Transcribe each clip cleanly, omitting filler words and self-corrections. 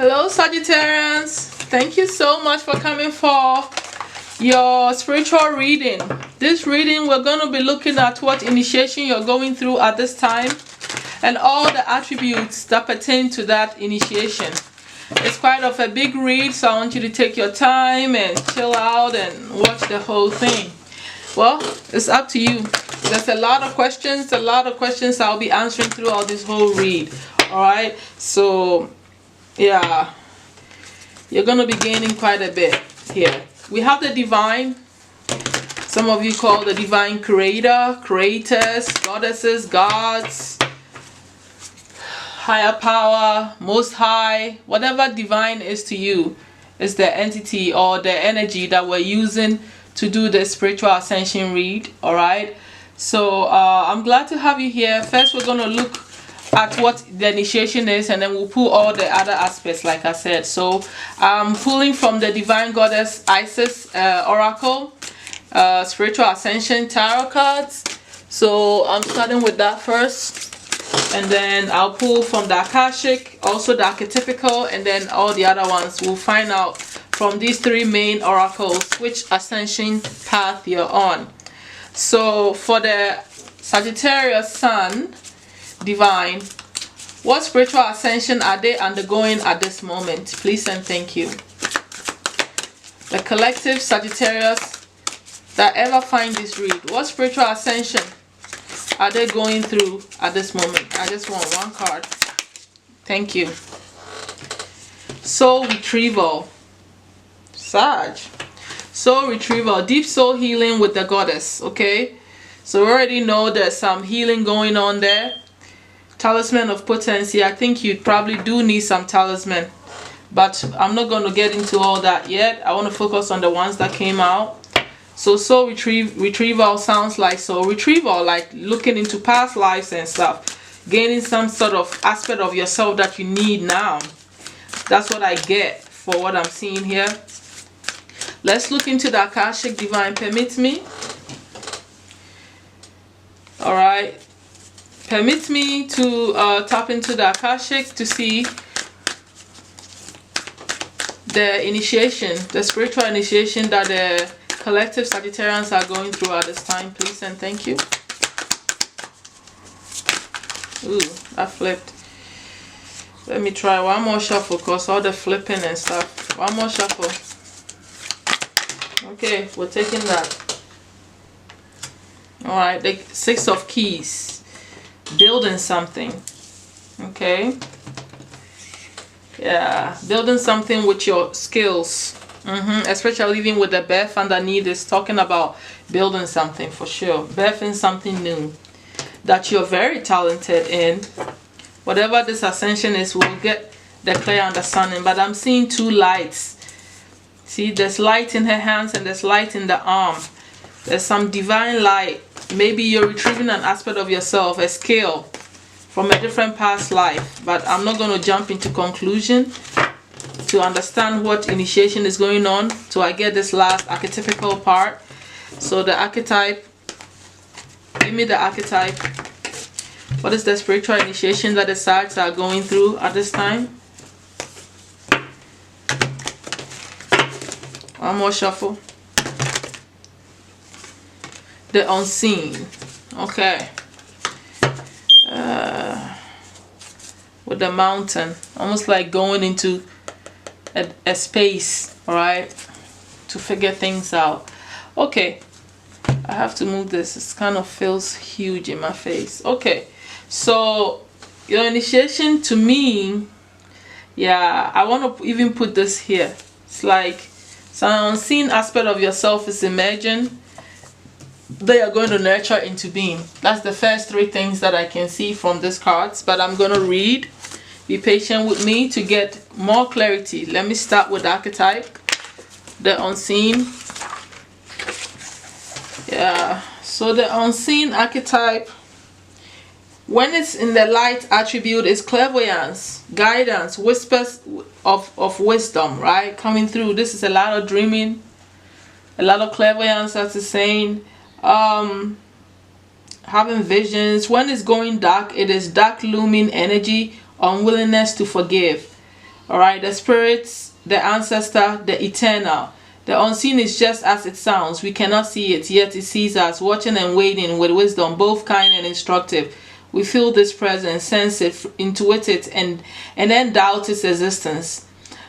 Hello Sagittarians, thank you so much for coming for your spiritual reading. This reading we're going to be looking at what initiation you're going through at this time and all the attributes that pertain to that initiation. It's quite of a big read, so I want you to take your time and chill out and watch the whole thing. Well, it's up to you. There's a lot of questions I'll be answering throughout this whole read. Alright, so yeah, you're gonna be gaining quite a bit here. We have the divine. Some of you call the divine creator, creators, goddesses, gods, higher power, most high, whatever divine is to you is the entity or the energy that we're using to do the spiritual ascension read. All right, so I'm glad to have you here. First we're going to look at what the initiation is, and then we'll pull all the other aspects like I said. So I'm pulling from the divine goddess Isis oracle, spiritual ascension tarot cards. So I'm starting with that first, and then I'll pull from the Akashic, also the archetypical, and then all the other ones. We'll find out from these three main oracles which ascension path you're on. So for the Sagittarius Sun divine, what spiritual ascension are they undergoing at this moment? Please and thank you. The collective Sagittarius that ever find this read, what spiritual ascension are they going through at this moment? I just want one card. Thank you. Soul retrieval. Sag. Soul retrieval. Deep soul healing with the goddess. Okay. So we already know there's some healing going on there. Talisman of potency. I think you probably do need some talisman, but I'm not going to get into all that yet. I want to focus on the ones that came out. So soul retrieval sounds like soul retrieval, like looking into past lives and stuff, gaining some sort of aspect of yourself that you need now. That's what I get for what I'm seeing here. Let's look into the Akashic divine. Permit me. All right. Permit me to tap into the Akashic to see the initiation, the spiritual initiation that the collective Sagittarians are going through at this time, please and thank you. Ooh, that flipped. Let me try one more shuffle because all the flipping and stuff. One more shuffle. Okay, we're taking that. Alright, the Six of Keys. Building something. Okay. Yeah, building something with your skills. Especially even with the birth underneath is talking about building something for sure. Birthing something new that you're very talented in. Whatever this ascension is, we'll get the clear understanding. But I'm seeing two lights. See, there's light in her hands and there's light in the arm. There's some divine light. Maybe you're retrieving an aspect of yourself, a skill from a different past life. But I'm not going to jump into conclusion to understand what initiation is going on till I get this last archetypical part. So the archetype, give me the archetype. What is the spiritual initiation that the Sags are going through at this time? One more shuffle. The unseen. Okay. With the mountain, almost like going into a space, all right, to figure things out. Okay, I have to move this. It kind of feels huge in my face. Okay, so your initiation to me, yeah, I want to even put this here. It's like some unseen aspect of yourself is emerging. They are going to nurture into being. That's the first three things that I can see from these cards, but I'm going to read. Be patient with me to get more clarity. Let me start with the archetype, the unseen. Yeah, so the unseen archetype, when it's in the light attribute, is clairvoyance, guidance, whispers of wisdom, right? Coming through. This is a lot of dreaming, a lot of clairvoyance, as it's saying. Having visions. When it's going dark, it is dark looming energy, unwillingness to forgive. All right, the spirits, the ancestor, the eternal. The unseen is just as it sounds. We cannot see it, yet it sees us, watching and waiting with wisdom, both kind and instructive. We feel this presence, sense it, intuit it, and then doubt its existence.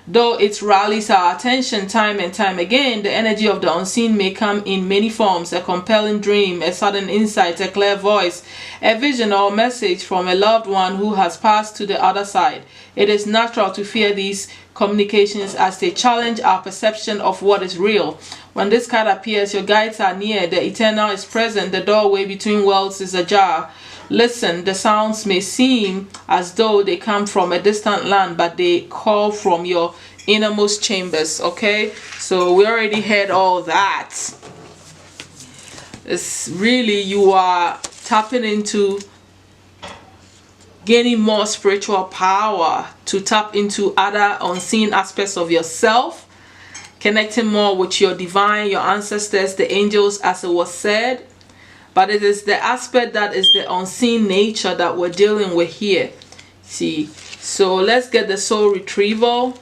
Though it rallies our attention time and time again, the energy of the unseen may come in many forms: a compelling dream, a sudden insight, a clear voice, a vision or message from a loved one who has passed to the other side. It is natural to fear these communications as they challenge our perception of what is real. When this card appears, your guides are near, the eternal is present, the doorway between worlds is ajar. Listen, the sounds may seem as though they come from a distant land, but they call from your innermost chambers. Okay, so we already heard all that. It's really, you are tapping into gaining more spiritual power to tap into other unseen aspects of yourself, connecting more with your divine, your ancestors, the angels, as it was said. But it is the aspect that is the unseen nature that we're dealing with here. See, so let's get the soul retrieval.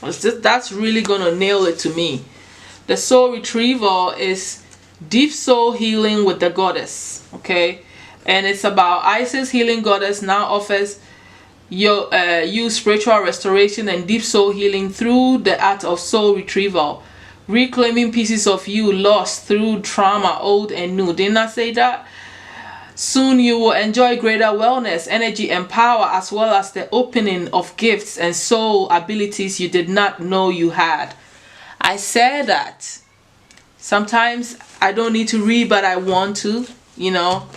That's really gonna nail it to me. The soul retrieval is deep soul healing with the goddess. Okay, and it's about Isis, healing goddess, now offers you spiritual restoration and deep soul healing through the art of soul retrieval, reclaiming pieces of you lost through trauma, old and new. Didn't I say that? Soon you will enjoy greater wellness, energy and power, as well as the opening of gifts and soul abilities you did not know you had. I said that sometimes I don't need to read, but I want to, you know,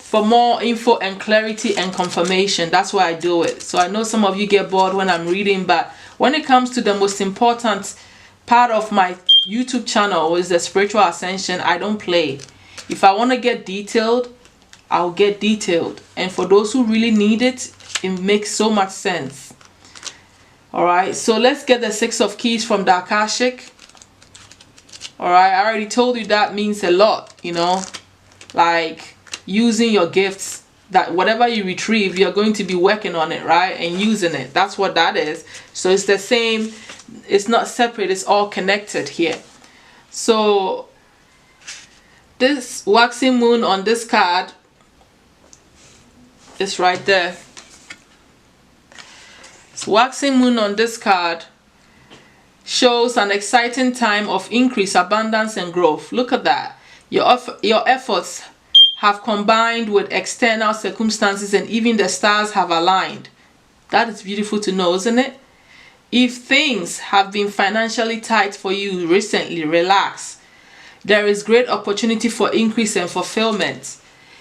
for more info and clarity and confirmation. That's why I do it. So I know some of you get bored when I'm reading, but when it comes to the most important part of my YouTube channel is the spiritual ascension, I don't play. If I want to get detailed, I'll get detailed. And for those who really need it, it makes so much sense. Alright, so let's get the Six of Keys from the Akashic. Alright, I already told you that means a lot, you know, like using your gifts, that whatever you retrieve, you're going to be working on it, right, and using it. That's what that is. So it's the same, it's not separate, it's all connected here. So this waxing moon on this card is right there. So waxing moon on this card shows an exciting time of increase, abundance and growth. Look at that. Your efforts have combined with external circumstances, and even the stars have aligned. That is beautiful to know, isn't it? If things have been financially tight for you recently, relax. There is great opportunity for increase and fulfillment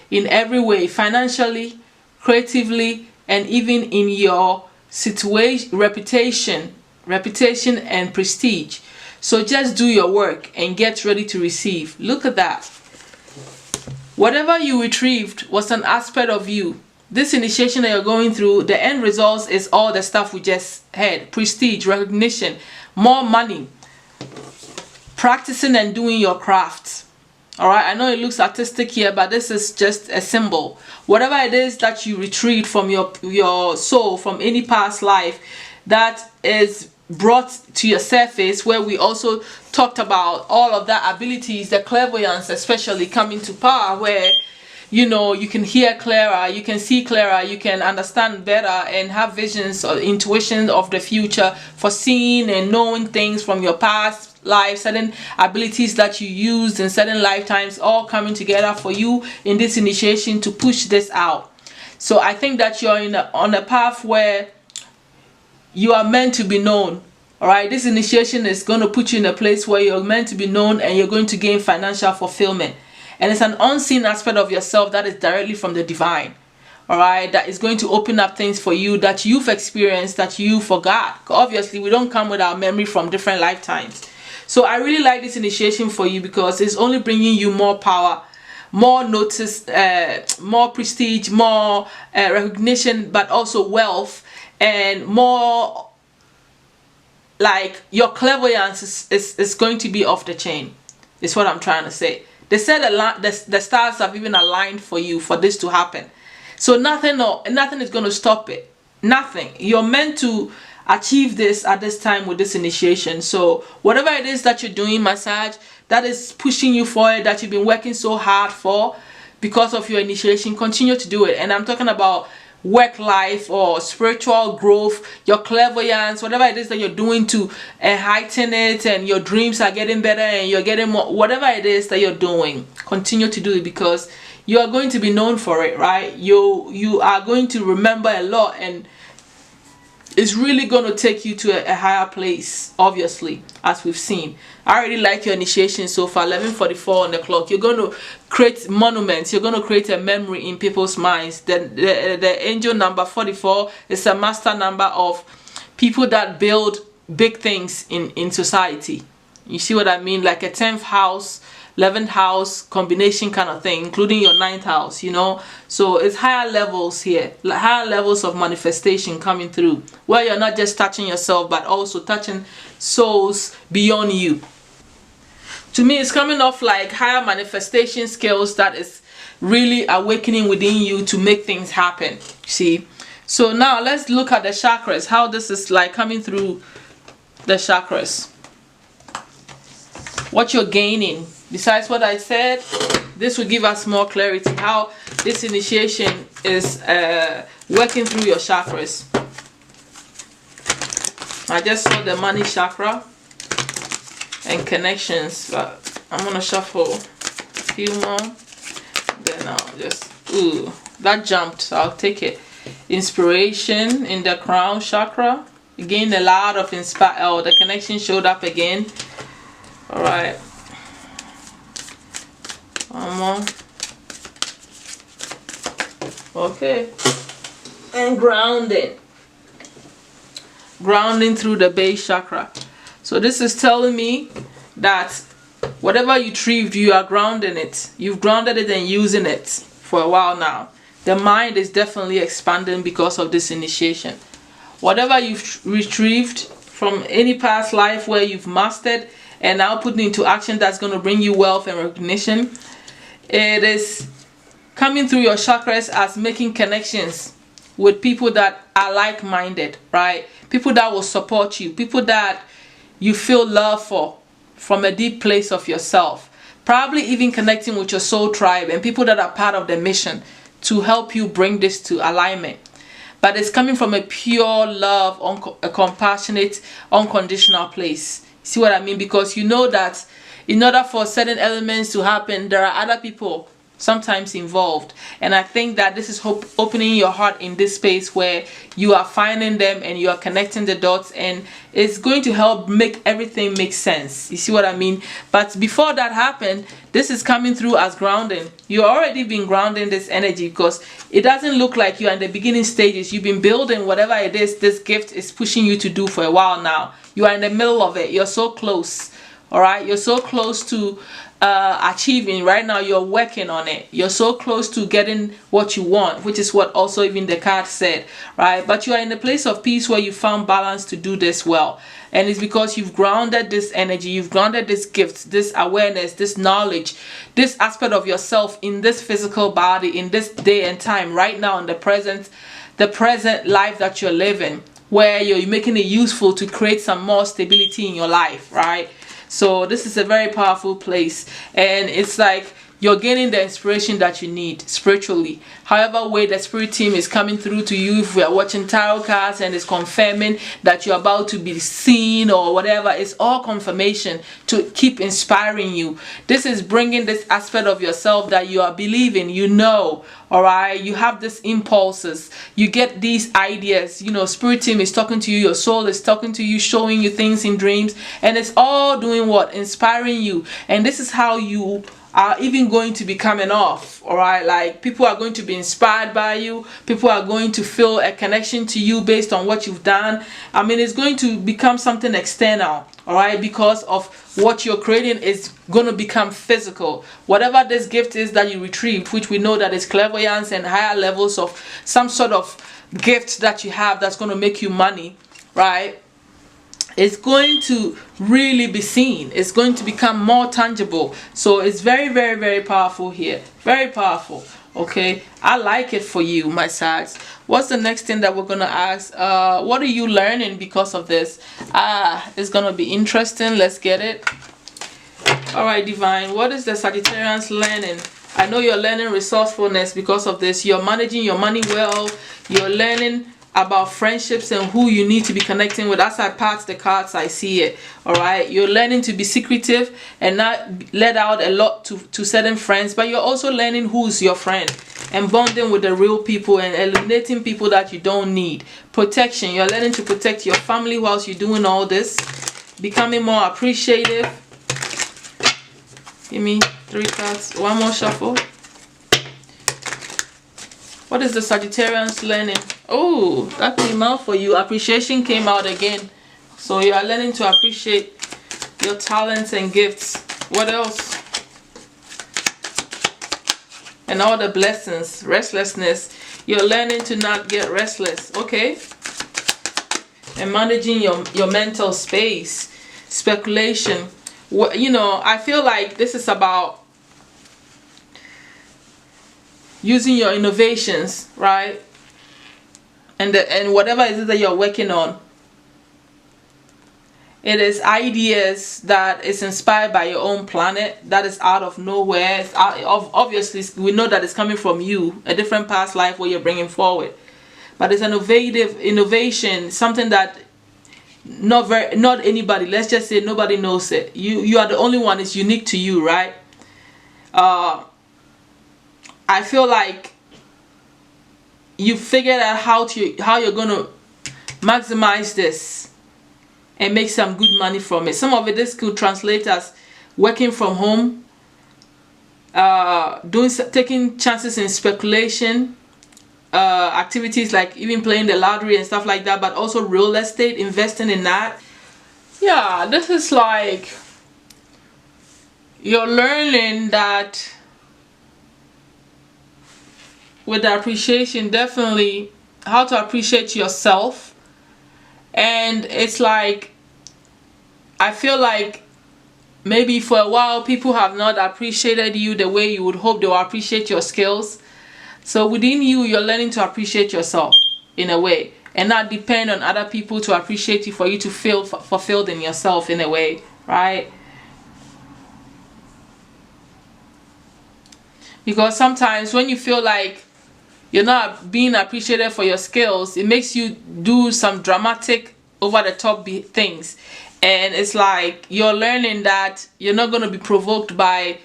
in every way, financially, creatively, and even in your situation, reputation and prestige. So just do your work and get ready to receive. Look at that. Whatever you retrieved was an aspect of you. This initiation that you're going through, the end result is all the stuff we just had: prestige, recognition, more money, practicing and doing your craft. All right, I know it looks artistic here, but this is just a symbol. Whatever it is that you retrieved from your soul, from any past life, that is brought to your surface, where we also talked about all of that abilities, the clairvoyance especially coming to power, where you know you can hear clearer, you can see clearer, you can understand better and have visions or intuition of the future, foreseeing and knowing things from your past life, certain abilities that you used in certain lifetimes, all coming together for you in this initiation to push this out. So I think that you're on a path where you are meant to be known. All right, this initiation is going to put you in a place where you're meant to be known, and you're going to gain financial fulfillment. And it's an unseen aspect of yourself that is directly from the divine. All right, that is going to open up things for you that you've experienced that you forgot. Obviously, we don't come with our memory from different lifetimes. So I really like this initiation for you because it's only bringing you more power, more notice, more prestige, more recognition, but also wealth, and more, like, your clairvoyance is going to be off the chain. Is what I'm trying to say. They said the stars have even aligned for you for this to happen. So nothing is going to stop it. Nothing. You're meant to achieve this at this time with this initiation. So whatever it is that you're doing, massage, that is pushing you forward, that you've been working so hard for because of your initiation, continue to do it. And I'm talking about work life or spiritual growth, your clairvoyance, whatever it is that you're doing to heighten it, and your dreams are getting better and you're getting more, whatever it is that you're doing, continue to do it, because you are going to be known for it, right? You are going to remember a lot, and it's really going to take you to a higher place, obviously, as we've seen. I already like your initiation so far. 11:44 on the clock. You're going to create monuments. You're going to create a memory in people's minds. The angel number 44 is a master number of people that build big things in society. You see what I mean? Like a 10th house, 11th house combination kind of thing, including your 9th house, you know. So it's higher levels here, like higher levels of manifestation coming through, where you're not just touching yourself but also touching souls beyond you. To me, it's coming off like higher manifestation skills that is really awakening within you to make things happen. See, so now let's look at the chakras, how this is like coming through the chakras, what you're gaining. Besides what I said, this will give us more clarity how this initiation is working through your chakras. I just saw the money chakra and connections, but I'm gonna shuffle a few more. Then I'll just, ooh, that jumped, so I'll take it. Inspiration in the crown chakra. You gained a lot of the connection showed up again. All right. One more. Okay. And grounding. Grounding through the base chakra. So this is telling me that whatever you retrieved, you are grounding it. You've grounded it and using it for a while now. The mind is definitely expanding because of this initiation. Whatever you've retrieved from any past life where you've mastered and now putting into action, that's going to bring you wealth and recognition. It is coming through your chakras as making connections with people that are like-minded, right? People that will support you, people that you feel love for from a deep place of yourself. Probably even connecting with your soul tribe and people that are part of the mission to help you bring this to alignment. But it's coming from a pure love, a compassionate, unconditional place. See what I mean? Because you know that in order for certain elements to happen, there are other people sometimes involved. And I think that this is opening your heart in this space where you are finding them and you are connecting the dots, and it's going to help make everything make sense. You see what I mean? But before that happened, this is coming through as grounding. You've already been grounding this energy because it doesn't look like you're in the beginning stages. You've been building whatever it is this gift is pushing you to do for a while now. You are in the middle of it. You're so close. All right, you're so close to achieving. Right now you're working on it. You're so close to getting what you want, which is what also even the card said, right? But you are in a place of peace where you found balance to do this well, and it's because you've grounded this energy, you've grounded this gift, this awareness, this knowledge, this aspect of yourself in this physical body, in this day and time, right now in the present life that you're living, where you're making it useful to create some more stability in your life, right? So this is a very powerful place, and it's like you're gaining the inspiration that you need spiritually. However way the spirit team is coming through to you, if we are watching tarot cards and it's confirming that you're about to be seen or whatever, it's all confirmation to keep inspiring you. This is bringing this aspect of yourself that you are believing, you know, all right? You have these impulses, you get these ideas, you know, spirit team is talking to you, your soul is talking to you, showing you things in dreams, and it's all doing what? Inspiring you. And this is how you are even going to be coming off, all right? Like people are going to be inspired by you. People are going to feel a connection to you based on what you've done. I mean, it's going to become something external, all right? Because of what you're creating is going to become physical. Whatever this gift is that you retrieved, which we know that is clairvoyance and higher levels of some sort of gift that you have that's going to make you money, right? it's going to really be seen. It's going to become more tangible. So it's very, very, very powerful here. Very powerful. Okay, I like it for you, my Sags. What's the next thing that we're gonna ask? What are you learning because of this? It's gonna be interesting. Let's get it. All right, Divine, what is the Sagittarians learning? I know you're learning resourcefulness because of this. You're managing your money well. You're learning about friendships and who you need to be connecting with. As I pass the cards, I see it. All right, you're learning to be secretive and not let out a lot to certain friends, but you're also learning who's your friend and bonding with the real people and eliminating people that you don't need. Protection, you're learning to protect your family whilst you're doing all this. Becoming more appreciative. Give me 3 cards. One more shuffle. What is the Sagittarians learning? Oh, that came out for you. Appreciation came out again. So you are learning to appreciate your talents and gifts. What else? And all the blessings. Restlessness. You're learning to not get restless. Okay. And managing your mental space. Speculation. You know, I feel like this is about using your innovations, right? And whatever it is that you're working on, it is ideas that is inspired by your own planet, that is out of nowhere. It's obviously, we know that it's coming from you, a different past life where you're bringing forward. But it's an innovation, something that not anybody, let's just say nobody knows it. You are the only one. It's unique to you, right? I feel like you figured out how you're gonna maximize this and make some good money from it. Some of it, this could translate as working from home, taking chances in speculation, activities like even playing the lottery and stuff like that, but also real estate, investing in that. Yeah, this is like you're learning that with the appreciation, definitely how to appreciate yourself. And it's like, I feel like maybe for a while people have not appreciated you the way you would hope they will appreciate your skills. So within you, you're learning to appreciate yourself in a way and not depend on other people to appreciate you, for you to feel fulfilled in yourself in a way, right? Because sometimes when you feel like you're not being appreciated for your skills, it makes you do some dramatic, over the top things. And it's like you're learning that you're not going to be provoked by,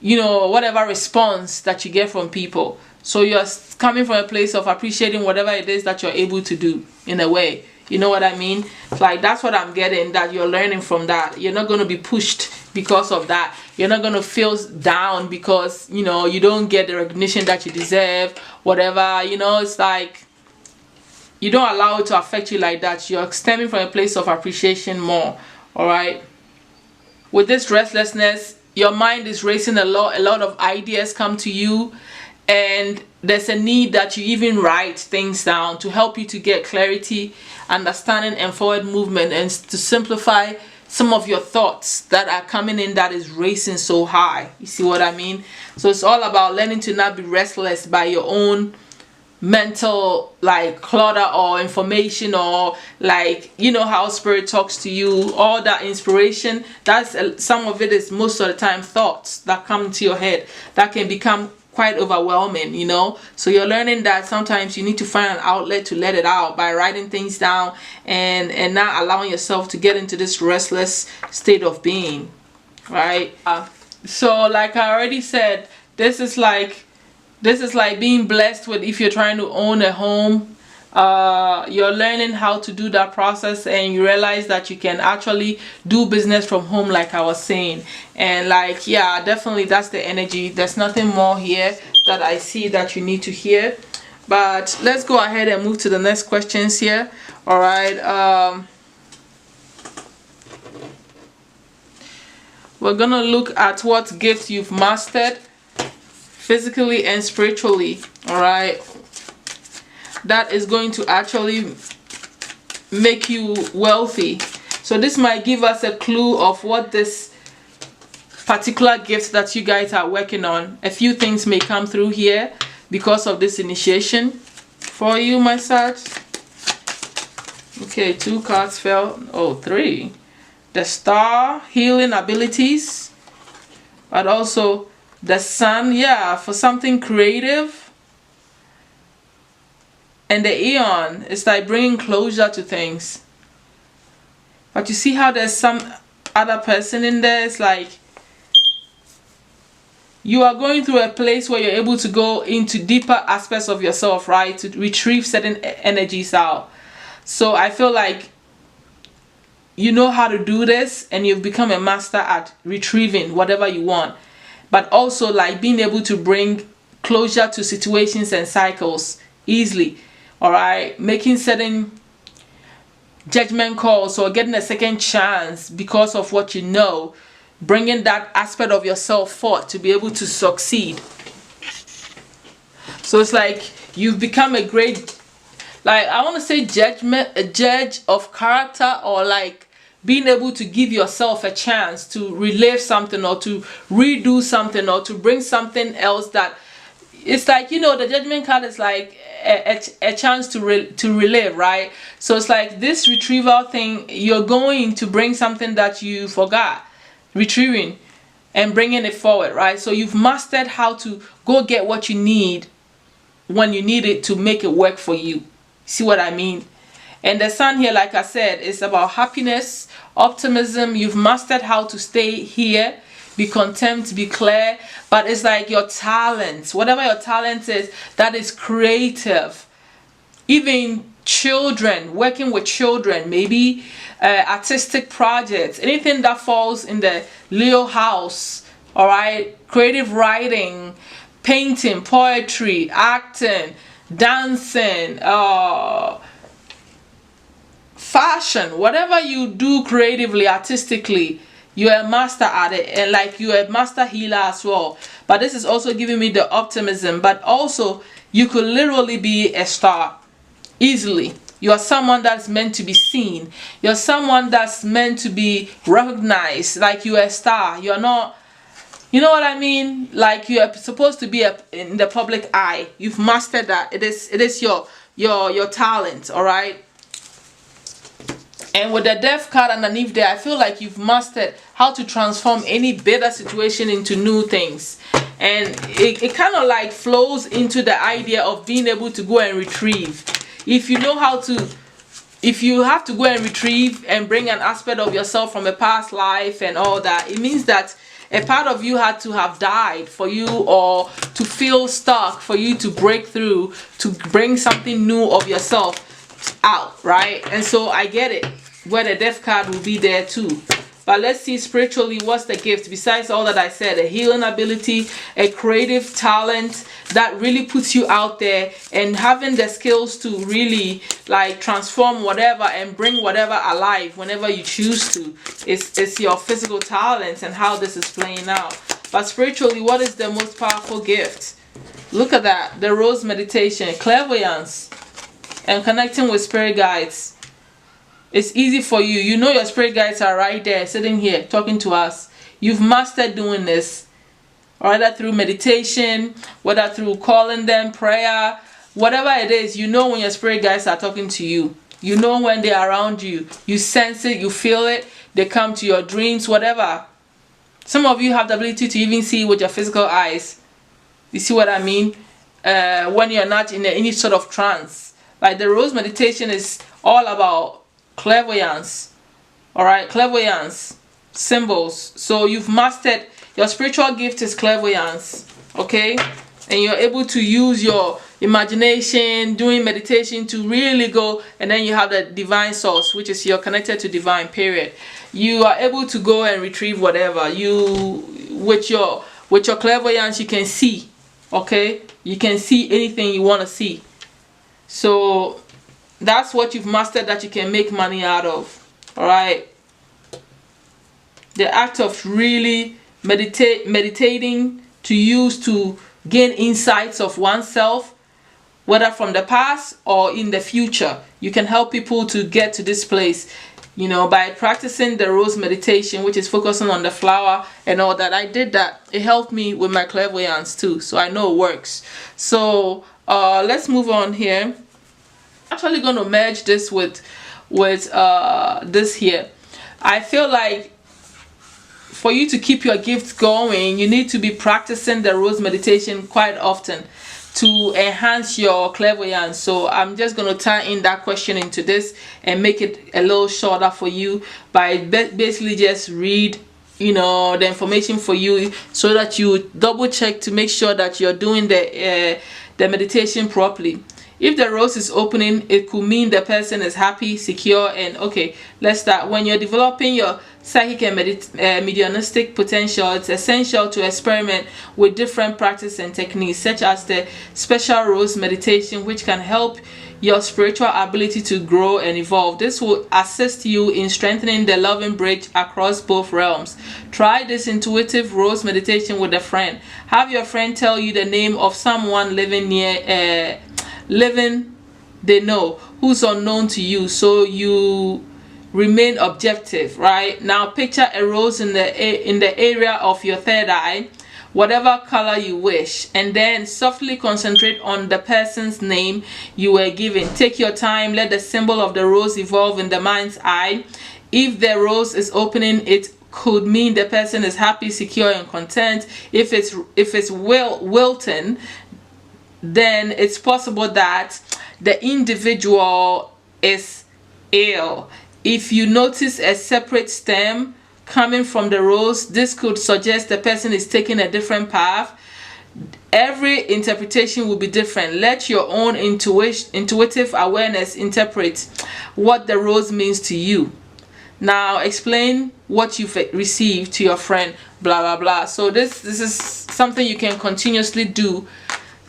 you know, whatever response that you get from people. So you're coming from a place of appreciating whatever it is that you're able to do in a way. You know what I mean? It's like, that's what I'm getting, that you're learning from that. You're not going to be pushed because of that. You're not going to feel down because, you know, you don't get the recognition that you deserve, whatever. You know, it's like you don't allow it to affect you like that. You're stemming from a place of appreciation more. All right. With this restlessness, your mind is racing a lot of ideas come to you, and there's a need that you even write things down to help you to get clarity, understanding, and forward movement, and to simplify some of your thoughts that are coming in that is racing so high. You see what I mean? So it's all about learning to not be restless by your own mental like clutter or information, or like, you know how spirit talks to you, all that inspiration. That's some of it is most of the time thoughts that come to your head that can become quite overwhelming, you know. So you're learning that sometimes you need to find an outlet to let it out by writing things down and not allowing yourself to get into this restless state of being, right? So like I already said, this is like being blessed with, if you're trying to own a home, you're learning how to do that process, and you realize that you can actually do business from home, like I was saying. And like, yeah, definitely that's the energy. There's nothing more here that I see that you need to hear. But let's go ahead and move to the next questions here. All right. We're gonna look at what gifts you've mastered physically and spiritually. All right, that is going to actually make you wealthy. So this might give us a clue of what this particular gift that you guys are working on. A few things may come through here because of this initiation for you, my Sag. Okay, 2 cards fell. Oh, 3. The Star, healing abilities, but also the Sun, yeah, for something creative. And the Aeon is like bringing closure to things. But you see how there's some other person in there? It's like you are going through a place where you're able to go into deeper aspects of yourself, right? To retrieve certain energies out. So I feel like you know how to do this, and you've become a master at retrieving whatever you want. But also like being able to bring closure to situations and cycles easily. Alright? Making certain judgment calls or getting a second chance because of what you know. Bringing that aspect of yourself forth to be able to succeed. So it's like you've become a great, like I want to say a judge of character, or like being able to give yourself a chance to relive something or to redo something or to bring something else that it's like, you know, the judgment card is like a chance to relive, right? So it's like this retrieval thing, you're going to bring something that you forgot, retrieving and bringing it forward, right? So you've mastered how to go get what you need when you need it to make it work for you. See what I mean? And the Sun here, like I said, is about happiness, optimism. You've mastered how to stay here, be content, be clear. But it's like your talent, whatever your talent is, that is creative. Even children, working with children, maybe artistic projects, anything that falls in the Leo house, all right? Creative writing, painting, poetry, acting, dancing, fashion, whatever you do creatively, artistically, you're a master at it, and like you're a master healer as well. But this is also giving me the optimism, but also you could literally be a star easily. You are someone that's meant to be seen. You're someone that's meant to be recognized, like you're a star. You're not, you know what I mean? Like you are supposed to be in the public eye. You've mastered that. It is your talent, all right? And with the Death card underneath there, I feel like you've mastered how to transform any bitter situation into new things. And it kind of like flows into the idea of being able to go and retrieve. If you know how to, if you have to go and retrieve and bring an aspect of yourself from a past life and all that, it means that a part of you had to have died for you, or to feel stuck for you to break through, to bring something new of yourself out, right? And so I get it, where the Death card will be there too. But let's see spiritually, what's the gift besides all that I said? A healing ability, a creative talent that really puts you out there, and having the skills to really like transform whatever and bring whatever alive whenever you choose to. It's your physical talents and how this is playing out. But spiritually, what is the most powerful gift? Look at that, the Rose meditation, clairvoyance, and connecting with spirit guides. It's easy for you. You know your spirit guides are right there, sitting here, talking to us. You've mastered doing this. Whether through meditation, whether through calling them, prayer, whatever it is, you know when your spirit guides are talking to you. You know when they're around you. You sense it, you feel it. They come to your dreams, whatever. Some of you have the ability to even see with your physical eyes. You see what I mean? When you're not in any sort of trance. Like the Rose meditation is all about clairvoyance, all right? Clairvoyance, symbols. So you've mastered, your spiritual gift is clairvoyance, okay? And you're able to use your imagination, doing meditation to really go, and then you have the divine source, which is you're connected to divine, period. You are able to go and retrieve whatever you, with your clairvoyance, you can see, okay? You can see anything you want to see. So that's what you've mastered, that you can make money out of, all right? The act of really meditating to use to gain insights of oneself, whether from the past or in the future. You can help people to get to this place you know, by practicing the rose meditation, which is focusing on the flower and all that. I did that. It helped me with my clairvoyance too, so I know it works. So let's move on here. I'm actually going to merge this with this here. I feel like for you to keep your gifts going, you need to be practicing the rose meditation quite often to enhance your clairvoyance. So I'm just going to tie in that question into this and make it a little shorter for you by basically just read, you know, the information for you, so that you double check to make sure that you're doing the meditation properly. If the rose is opening, it could mean the person is happy, secure, and okay, let's start. When you're developing your psychic and mediumistic potential, it's essential to experiment with different practices and techniques, such as the special rose meditation, which can help your spiritual ability to grow and evolve. This will assist you in strengthening the loving bridge across both realms. Try this intuitive rose meditation with a friend. Have your friend tell you the name of someone living they know, who's unknown to you, so you remain objective. Right now, picture a rose in the area of your third eye, whatever color you wish, and then softly concentrate on the person's name you were given. Take your time, let the symbol of the rose evolve in the mind's eye. If the rose is opening, it could mean the person is happy, secure, and content. If it's wilting, then it's possible that the individual is ill. If you notice a separate stem coming from the rose, this could suggest the person is taking a different path. Every interpretation will be different. Let your own intuitive awareness interpret what the rose means to you. Now explain what you've received to your friend, blah blah blah. So this is something you can continuously do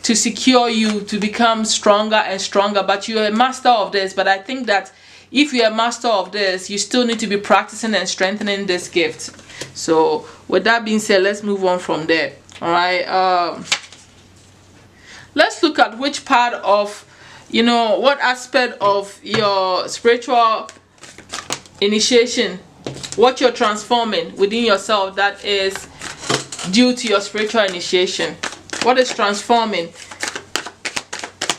to secure you to become stronger and stronger. But you're a master of this. But I think that if you're a master of this, you still need to be practicing and strengthening this gift. So with that being said, let's move on from there. All right, let's look at which part of, you know, what aspect of your spiritual initiation, what you're transforming within yourself that is due to your spiritual initiation. What is transforming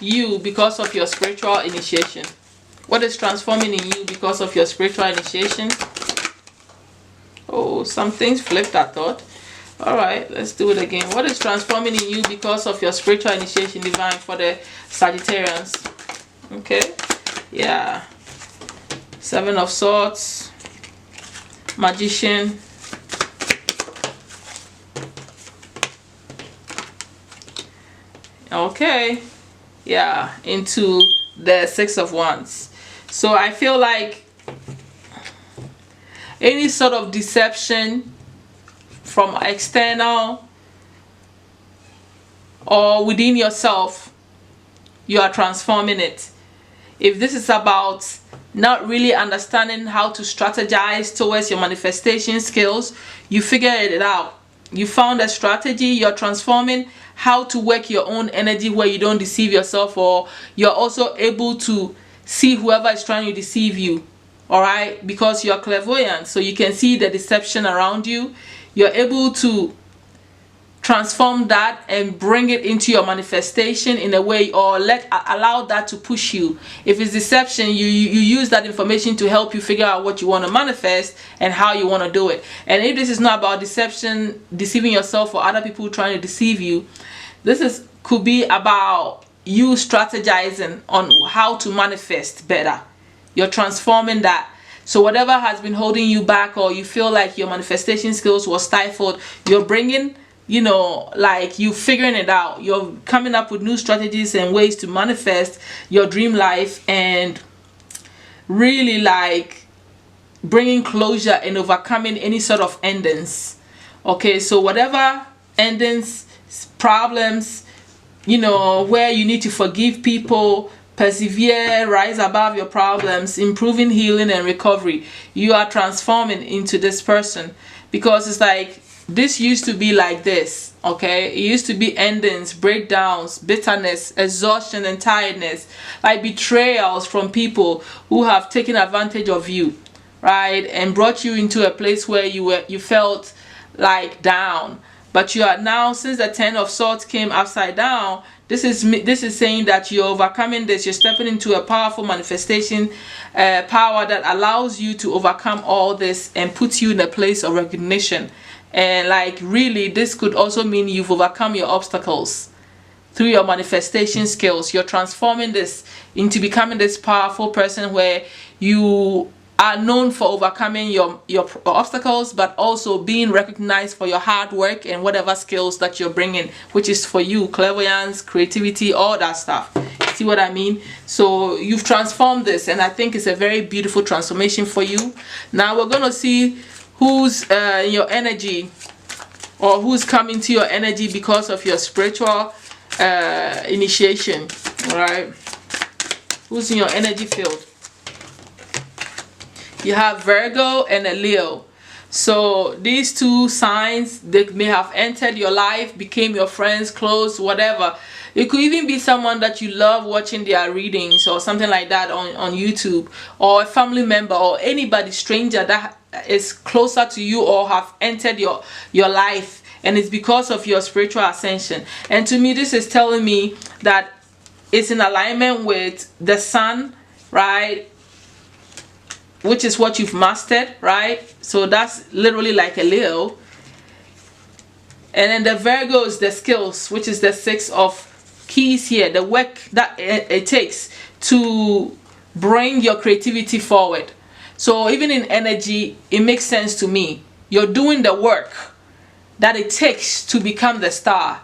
you because of your spiritual initiation? What is transforming in you because of your spiritual initiation? Oh, some things flipped, I thought. Alright, let's do it again. What is transforming in you because of your spiritual initiation, divine, for the Sagittarians? Okay, yeah. Seven of Swords, Magician, okay, yeah, into the Six of Wands. So I feel like any sort of deception from external or within yourself, you are transforming it. If this is about not really understanding how to strategize towards your manifestation skills, you figured it out. You found a strategy, you're transforming how to work your own energy where you don't deceive yourself, or you're also able to see whoever is trying to deceive you. All right, because you're clairvoyant, so you can see the deception around you. You're able to transform that and bring it into your manifestation in a way, or allow that to push you. If it's deception, you use that information to help you figure out what you want to manifest and how you want to do it. And if this is not about deception, deceiving yourself, or other people trying to deceive you, this could be about you strategizing on how to manifest better. You're transforming that. So whatever has been holding you back, or you feel like your manifestation skills were stifled, you're bringing, you know, like you figuring it out. You're coming up with new strategies and ways to manifest your dream life, and really like bringing closure and overcoming any sort of endings. Okay, so whatever endings, problems, you know, where you need to forgive people, persevere, rise above your problems, improving healing and recovery, you are transforming into this person. Because it's like, this used to be like this, okay? It used to be endings, breakdowns, bitterness, exhaustion and tiredness, like betrayals from people who have taken advantage of you, right, and brought you into a place where you felt like down. But you are now, since the 10 of Swords came upside down, this is saying that you're overcoming this. You're stepping into a powerful manifestation power that allows you to overcome all this and puts you in a place of recognition. And like, really, this could also mean you've overcome your obstacles through your manifestation skills. You're transforming this into becoming this powerful person where you are known for overcoming your obstacles, but also being recognized for your hard work and whatever skills that you're bringing, which is for you, clairvoyance, creativity, all that stuff. See what I mean? So you've transformed this, and I think it's a very beautiful transformation for you. Now we're going to see who's your energy, or who's coming to your energy because of your spiritual initiation. All right, who's in your energy field? You have Virgo and a Leo. So these two signs, they may have entered your life, became your friends, close, whatever. It could even be someone that you love watching their readings or something like that on YouTube, or a family member, or anybody, stranger that is closer to you or have entered your life, and it's because of your spiritual ascension. And to me, this is telling me that it's in alignment with the sun, right? Which is what you've mastered, right? So that's literally like a Leo. And then the Virgo is the skills, which is the 6 of keys here, the work that it takes to bring your creativity forward. So even in energy, it makes sense to me. You're doing the work that it takes to become the star,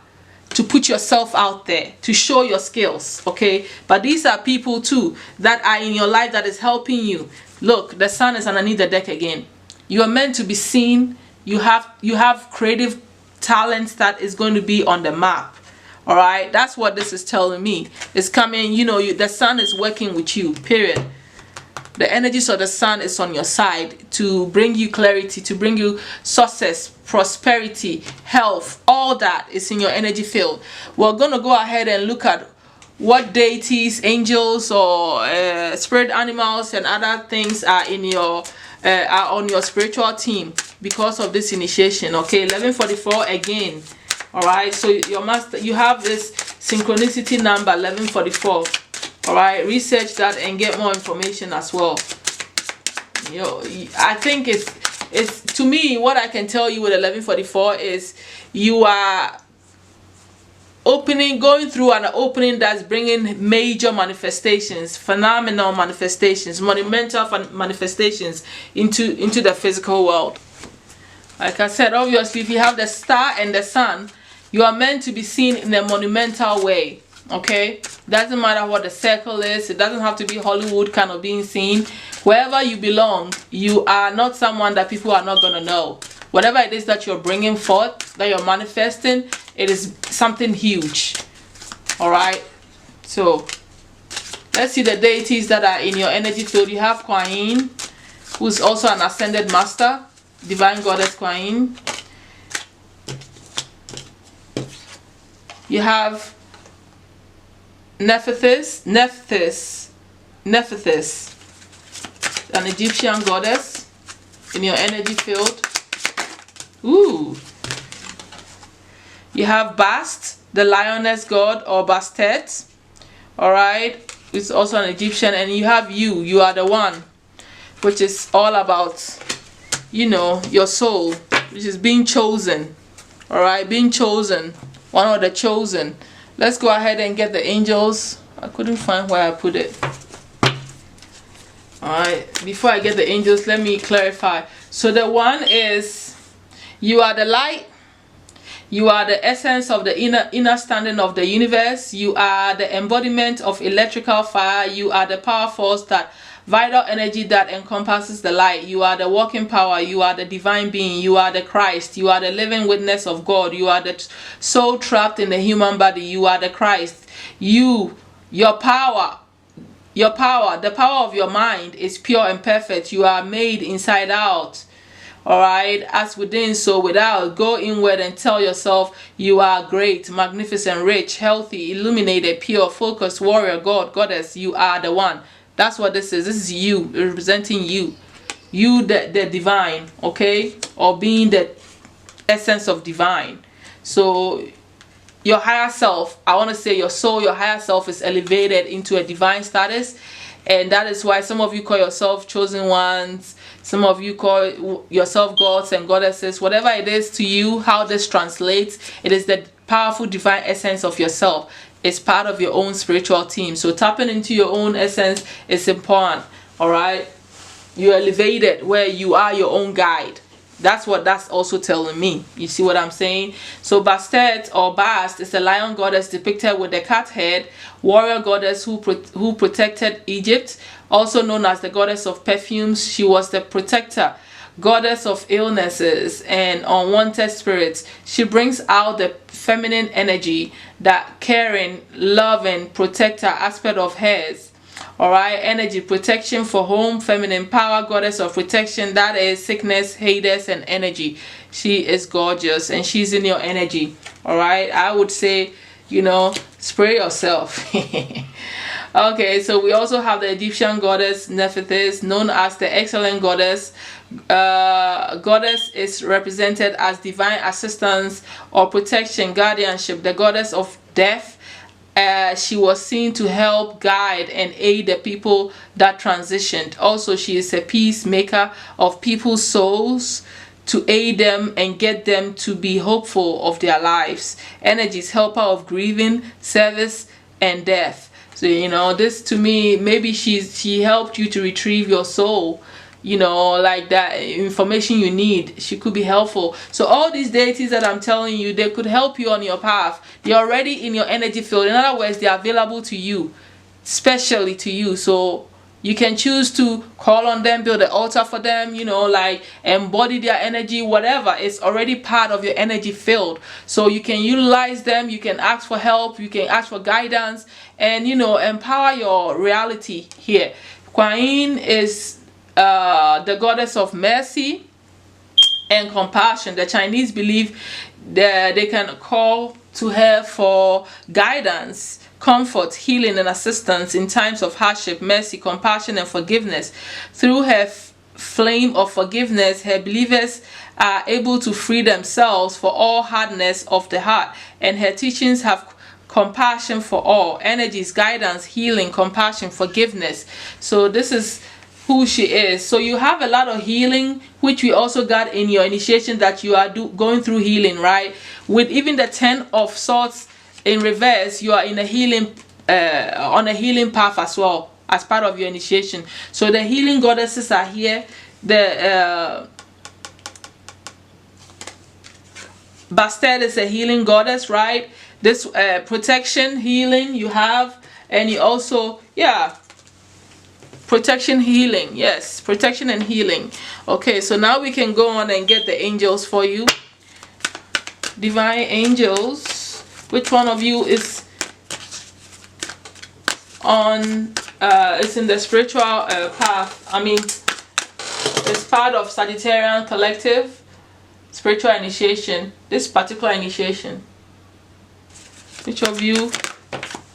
to put yourself out there, to show your skills, okay? But these are people too that are in your life that is helping you. Look, the sun is underneath the deck again. You are meant to be seen. You have creative talents that is going to be on the map. All right, that's what this is telling me. It's coming, you know, the sun is working with you, period. The energies of the sun is on your side to bring you clarity, to bring you success, prosperity, health. All that is in your energy field. We're going to go ahead and look at what deities, angels, or spirit animals and other things are in your are on your spiritual team because of this initiation. Okay, 1144 again. All right, so you have this synchronicity number 1144. All right, research that and get more information as well. You know, I think it's to me, what I can tell you with 1144 is you are going through an opening that's bringing major manifestations, phenomenal manifestations, monumental manifestations into the physical world. Like I said, obviously, if you have the star and the sun, you are meant to be seen in a monumental way. Okay, doesn't matter what the circle is. It doesn't have to be Hollywood kind of being seen. Wherever you belong, you are not someone that people are not going to know. Whatever it is that you're bringing forth, that you're manifesting, it is something huge. All right, so let's see the deities that are in your energy field. You have Kuan Yin, who's also an ascended master, divine goddess Kuan Yin. You have Nephthys, an Egyptian goddess in your energy field. Ooh. You have Bast, the lioness god, or Bastet. Alright, it's also an Egyptian. And you have you are the one, which is all about, you know, your soul, which is being chosen. Alright, being chosen, one of the chosen. Let's go ahead and get the angels. I couldn't find where I put it. Alright, before I get the angels, let me clarify. So the one is, you are the light. You are the essence of the inner standing of the universe. You are the embodiment of electrical fire. You are the power force, that vital energy that encompasses the light. You are the walking power. You are the divine being. You are the Christ. You are the living witness of God. You are the soul trapped in the human body. You are the Christ. Your power, the power of your mind is pure and perfect. You are made inside out. Alright, as within, so without. Go inward and tell yourself you are great, magnificent, rich, healthy, illuminated, pure, focused, warrior, God, goddess. You are the one. That's what this is. This is you, representing you. you the divine, okay, or being the essence of divine. So your higher self, I want to say your soul, your higher self is elevated into a divine status, and that is why some of you call yourself chosen ones, some of you call yourself gods and goddesses. Whatever it is to you, how this translates, it is the powerful divine essence of yourself. It's part of your own spiritual team. So tapping into your own essence is important. All right, you're elevated where you are your own guide. That's what that's also telling me. You see what I'm saying? So Bastet or Bast is a lion goddess depicted with the cat head, warrior goddess who protected Egypt, also known as the goddess of perfumes. She was the protector, goddess of illnesses and unwanted spirits. She brings out the feminine energy, that caring, loving, protector aspect of hers. Alright, energy, protection for home, feminine power, goddess of protection. That is sickness, Hades, and energy. She is gorgeous and she's in your energy. Alright, I would say, you know, spray yourself. Okay, so we also have the Egyptian goddess Nephthys, known as the excellent goddess. Goddess is represented as divine assistance or protection, guardianship, the goddess of death. She was seen to help guide and aid the people that transitioned. Also, she is a peacemaker of people's souls, to aid them and get them to be hopeful of their lives. Energies, helper of grieving, service, and death. So, you know, this to me, maybe she helped you to retrieve your soul. You know, like that information you need, she could be helpful. So all these deities that I'm telling you, they could help you on your path. They're already in your energy field. In other words, they're available to you, specially to you. So you can choose to call on them, build an altar for them, you know, like embody their energy, whatever. It's already part of your energy field. So you can utilize them, you can ask for help, you can ask for guidance, and, you know, empower your reality here. Kuan Yin is the goddess of mercy and compassion. The Chinese believe that they can call to her for guidance, comfort, healing, and assistance in times of hardship, mercy, compassion, and forgiveness. Through her flame of forgiveness, her believers are able to free themselves for all hardness of the heart, and her teachings have compassion for all. Energies, guidance, healing, compassion, forgiveness. So this is who she is. So you have a lot of healing, which we also got in your initiation, that you are going through healing, right? With even the 10 of swords in reverse, you are in a healing on a healing path as well, as part of your initiation. So the healing goddesses are here. The Bastet is a healing goddess, right? This protection, healing you have, and you also, yeah, protection, healing. Yes, protection and healing. Okay, so now we can go on and get the angels for you. Divine angels. Which one of you is on is in the spiritual path? I mean, it's part of Sagittarian collective spiritual initiation, this particular initiation. Which of you?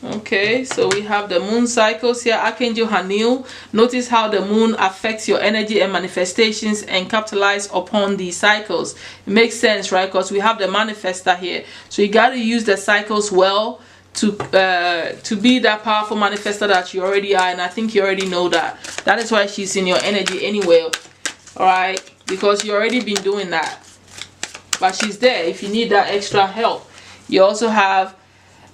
Okay, so we have the moon cycles here. Archangel Hanil. Notice how the moon affects your energy and manifestations, and capitalize upon these cycles. It makes sense, right? Because we have the manifester here. So you got to use the cycles well to be that powerful manifester that you already are. And I think you already know that. That is why she's in your energy anyway. Alright? Because you already been doing that. But she's there if you need that extra help. You also have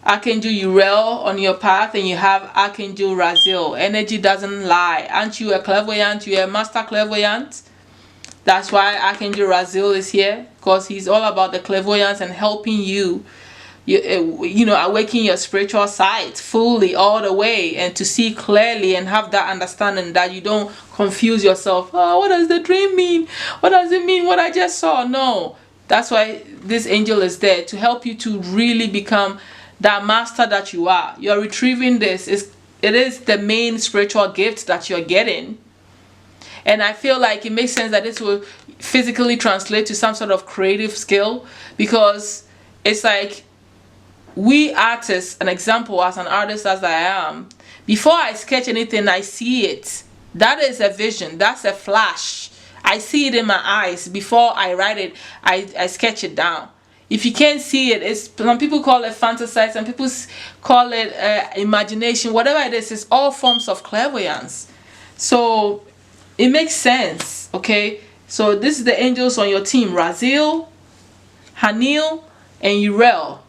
Archangel Uriel on your path, and you have Archangel Raziel. Energy doesn't lie. Aren't you a clairvoyant? You're a master clairvoyant. That's why Archangel Raziel is here, because he's all about the clairvoyance and helping you, you know, awaken your spiritual sight fully, all the way, and to see clearly and have that understanding that you don't confuse yourself. Oh, what does the dream mean? What does it mean what I just saw? No. That's why this angel is there, to help you to really become that master that you are. You're retrieving this. It is the main spiritual gift that you're getting. And I feel like it makes sense that this will physically translate to some sort of creative skill, because it's like we artists, an example, as an artist as I am, before I sketch anything, I see it. That is a vision. That's a flash. I see it in my eyes. Before I write it, I sketch it down. If you can't see it, it's, some people call it fantasize, some people call it imagination. Whatever it is, it's all forms of clairvoyance. So it makes sense, okay? So this is the angels on your team: Raziel, Hanil, and Uriel.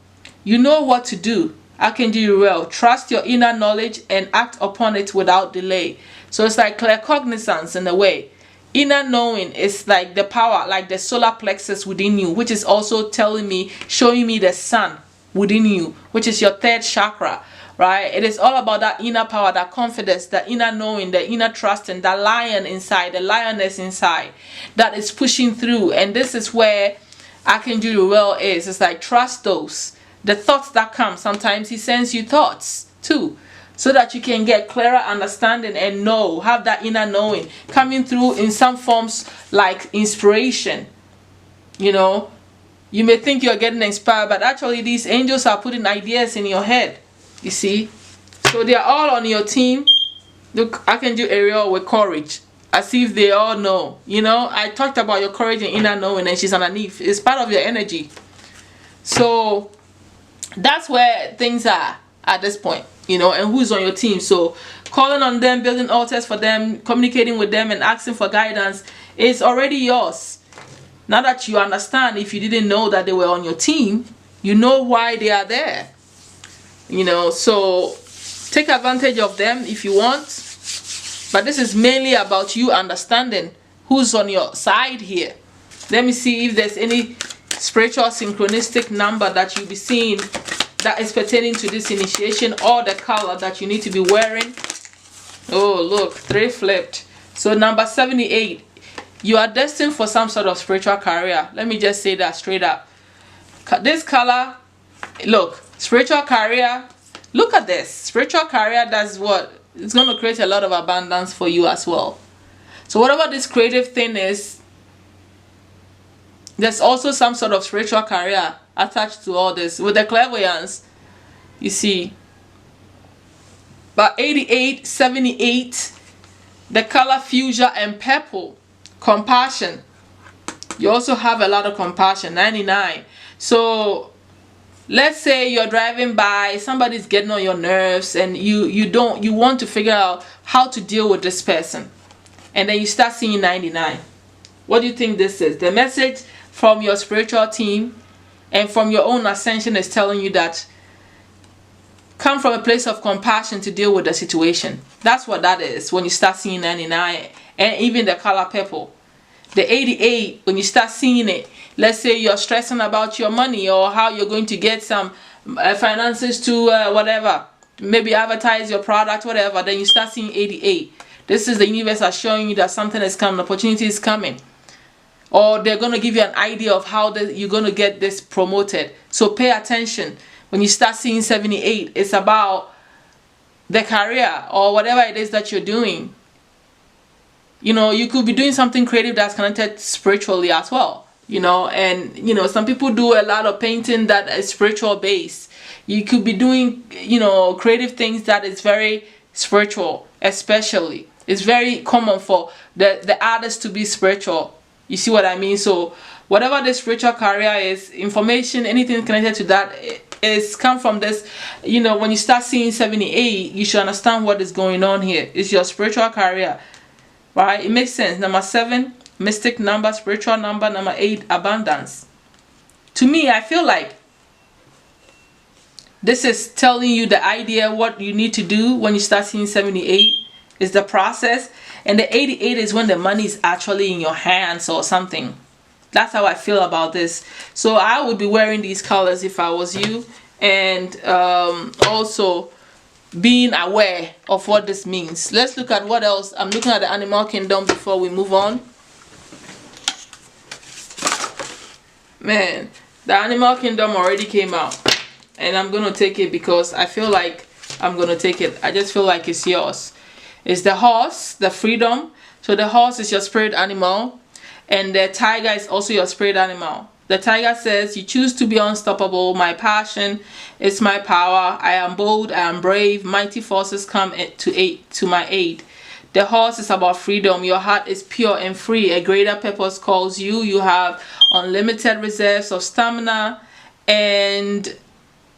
You know what to do. Archangel Uriel, trust your inner knowledge and act upon it without delay. So it's like claircognizance in a way. Inner knowing is like the power, like the solar plexus within you, which is also telling me, showing me the sun within you, which is your third chakra, right? It is all about that inner power, that confidence, the inner knowing, the inner trusting, the lion inside, the lioness inside that is pushing through. And this is where Archangel Uriel is. It's like, trust those. The thoughts that come, sometimes he sends you thoughts too, so that you can get clearer understanding and know, have that inner knowing coming through in some forms like inspiration. You know, you may think you're getting inspired, but actually these angels are putting ideas in your head, you see. So they are all on your team. Look, Archangel Ariel with courage, as if they all know. You know, I talked about your courage and inner knowing, and she's underneath. It's part of your energy. So that's where things are at this point, you know, and who's on your team. So calling on them, building altars for them, communicating with them and asking for guidance is already yours. Now that you understand, if you didn't know that they were on your team, you know why they are there, you know. So take advantage of them if you want, but this is mainly about you understanding who's on your side here. Let me see if there's any spiritual synchronistic number that you'll be seeing that is pertaining to this initiation, or the color that you need to be wearing. Oh, look, 3 flipped. So number 78, you are destined for some sort of spiritual career. Let me just say that straight up. This color, look, spiritual career. Look at this. Spiritual career, that's what it's going to create a lot of abundance for you as well. So whatever this creative thing is, there's also some sort of spiritual career attached to all this with the clairvoyance, you see. But 88, 78, the color fuchsia and purple, compassion. You also have a lot of compassion. 99. So let's say you're driving by, somebody's getting on your nerves, and you want to figure out how to deal with this person, and then you start seeing 99. What do you think this is? The message from your spiritual team and from your own ascension is telling you that come from a place of compassion to deal with the situation. That's what that is when you start seeing 99, and even the color purple. The 88, when you start seeing it, let's say you're stressing about your money or how you're going to get some finances to whatever, maybe advertise your product, whatever, then you start seeing 88. This is the universe are showing you that something is coming, opportunity is coming. Or they're going to give you an idea of how you're going to get this promoted. So pay attention. When you start seeing 78, it's about the career or whatever it is that you're doing. You know, you could be doing something creative that's connected spiritually as well. You know, and, you know, some people do a lot of painting that is spiritual based. You could be doing, you know, creative things that is very spiritual, especially. It's very common for the artists to be spiritual. You see what I mean? So whatever the spiritual career is, information, anything connected to that is come from this. You know, when you start seeing 78, you should understand what is going on here. It's your spiritual career, right? It makes sense. Number 7, mystic number, spiritual number. Number 8, abundance. To me, I feel like this is telling you the idea what you need to do when you start seeing 78 is the process. And the 88 is when the money is actually in your hands or something. That's how I feel about this. So I would be wearing these colors if I was you. And also being aware of what this means. Let's look at what else. I'm looking at the animal kingdom before we move on. Man, the animal kingdom already came out. And I'm going to take it because I feel like I'm going to take it. I just feel like it's yours. It's the horse, the freedom. So the horse is your spirit animal, and the tiger is also your spirit animal. The tiger says, you choose to be unstoppable. My passion is my power. I am bold, I am brave. Mighty forces come to my aid. The horse is about freedom. Your heart is pure and free. A greater purpose calls you. You have unlimited reserves of stamina and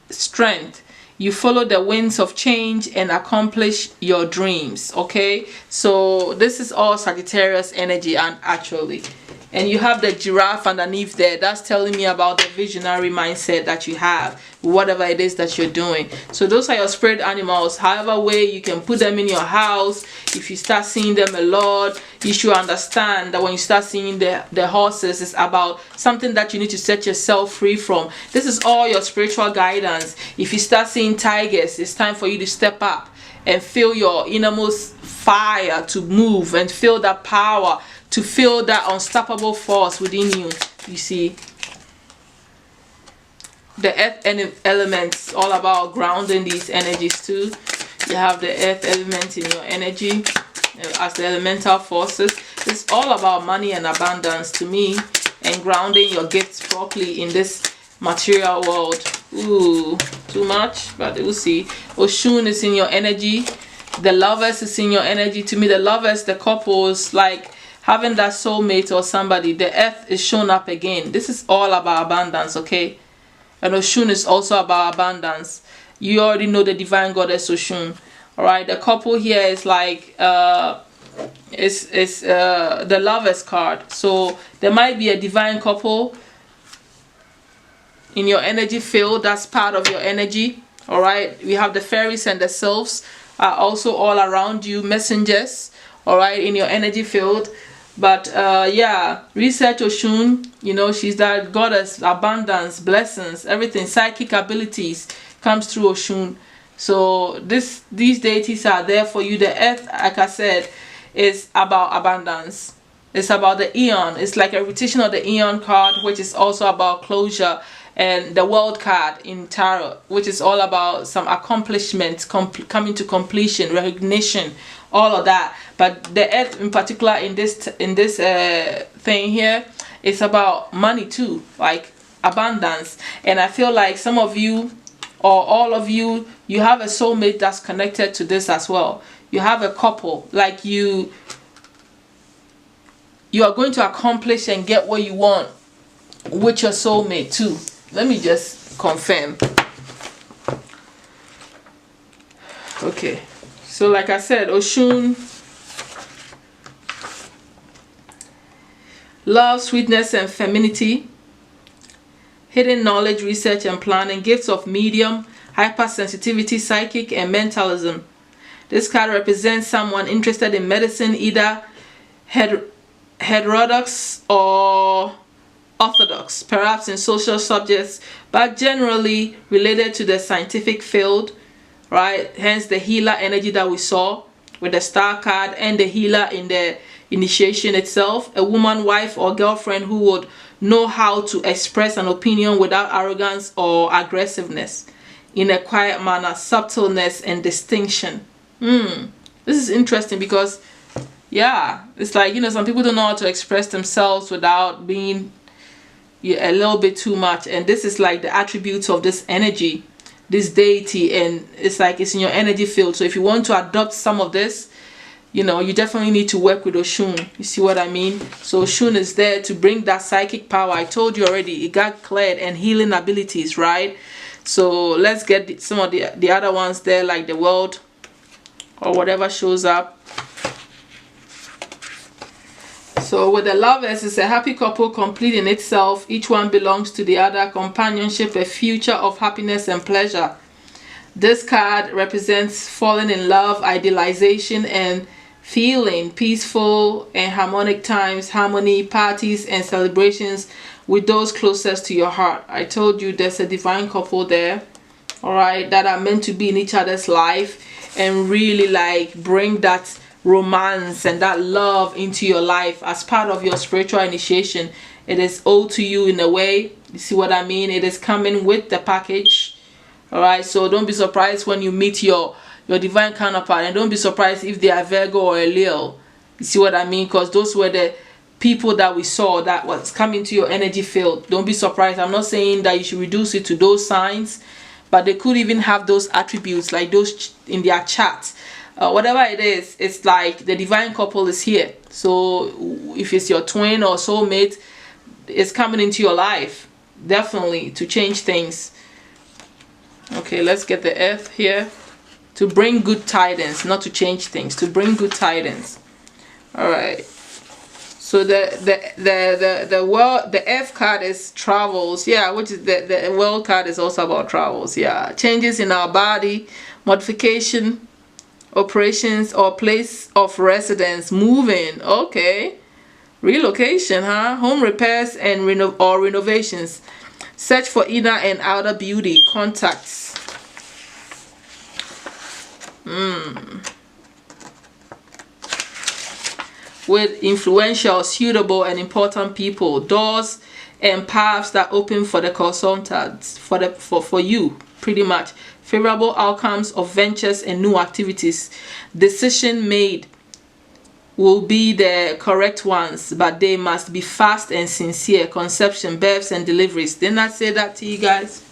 strength. You follow the winds of change and accomplish your dreams. Okay, so this is all Sagittarius energy, and actually, and you have the giraffe underneath there. That's telling me about the visionary mindset that you have, whatever it is that you're doing. So those are your spirit animals. However way you can put them in your house. If you start seeing them a lot, you should understand that when you start seeing the horses, it's about something that you need to set yourself free from. This is all your spiritual guidance. If you start seeing tigers, it's time for you to step up and feel your innermost fire to move, and feel that power, to feel that unstoppable force within you. You see, the earth elements, all about grounding these energies too. You have the earth element in your energy as the elemental forces. It's all about money and abundance to me, and grounding your gifts properly in this material world. Ooh, too much, but we'll see. Oshun is in your energy. The lovers is in your energy. To me, the lovers, the couples, like having that soulmate or somebody. The earth is shown up again. This is all about abundance, okay? And Oshun is also about abundance. You already know the divine goddess Oshun. Alright, the couple here is like the lovers card. So there might be a divine couple in your energy field. That's part of your energy. Alright, we have the fairies and the sylphs are also all around you, messengers, alright, in your energy field. But yeah, research Oshun. You know, she's that goddess, abundance, blessings, everything. Psychic abilities comes through Oshun. So these deities are there for you. The earth, like I said, is about abundance. It's about the Eon. It's like a repetition of the Eon card, which is also about closure, and the World card in Tarot, which is all about some accomplishments, coming to completion, recognition, all of that. But the earth in particular in this thing here, it's about money too, like abundance. And I feel like some of you or all of you, you have a soulmate that's connected to this as well. You have a couple, like you are going to accomplish and get what you want with your soulmate too. Let me just confirm. Okay, so like I said, Oshun, love, sweetness and femininity, hidden knowledge, research and planning, gifts of medium, hypersensitivity, psychic and mentalism. This card represents someone interested in medicine, either heterodox or orthodox, perhaps in social subjects, but generally related to the scientific field, right? Hence the healer energy that we saw with the star card, and the healer in the initiation itself. A woman, wife or girlfriend who would know how to express an opinion without arrogance or aggressiveness, in a quiet manner, subtleness and distinction. This is interesting because, yeah, it's like, you know, some people don't know how to express themselves without being a little bit too much, and this is like the attributes of this energy, this deity, and it's like it's in your energy field. So if you want to adopt some of this, you know, you definitely need to work with Oshun. You see what I mean? So Oshun is there to bring that psychic power. I told you already, it got cleared, and healing abilities, right? So let's get some of the other ones there, like the world or whatever shows up. So with the lovers, it's a happy couple, complete in itself. Each one belongs to the other. Companionship, a future of happiness and pleasure. This card represents falling in love, idealization, and feeling peaceful and harmonic times, harmony, parties, and celebrations with those closest to your heart. I told you there's a divine couple there, alright, that are meant to be in each other's life and really like bring that romance and that love into your life as part of your spiritual initiation. It is owed to you in a way. You see what I mean? It is coming with the package. Alright, so don't be surprised when you meet your divine counterpart, and don't be surprised if they are Virgo or a Leo. You see what I mean? Because those were the people that we saw that was coming to your energy field. Don't be surprised. I'm not saying that you should reduce it to those signs, but they could even have those attributes, like those in their chart. whatever it is, it's like the divine couple is here. So if it's your twin or soulmate, it's coming into your life, definitely, to change things. Okay, let's get the Earth here. To bring good tidings, not to change things, to bring good tidings. All right. So the world, the F card is travels, yeah, which is the world card is also about travels, yeah. Changes in our body, modification, operations, or place of residence, moving, okay. Relocation, huh? Home repairs and renovations. Search for inner and outer beauty, contacts. With influential, suitable, and important people, doors and paths that open for the consultants, for you, pretty much. Favorable outcomes of ventures and new activities. Decision made will be the correct ones, but they must be fast and sincere. Conception, births, and deliveries. Didn't I say that to you guys?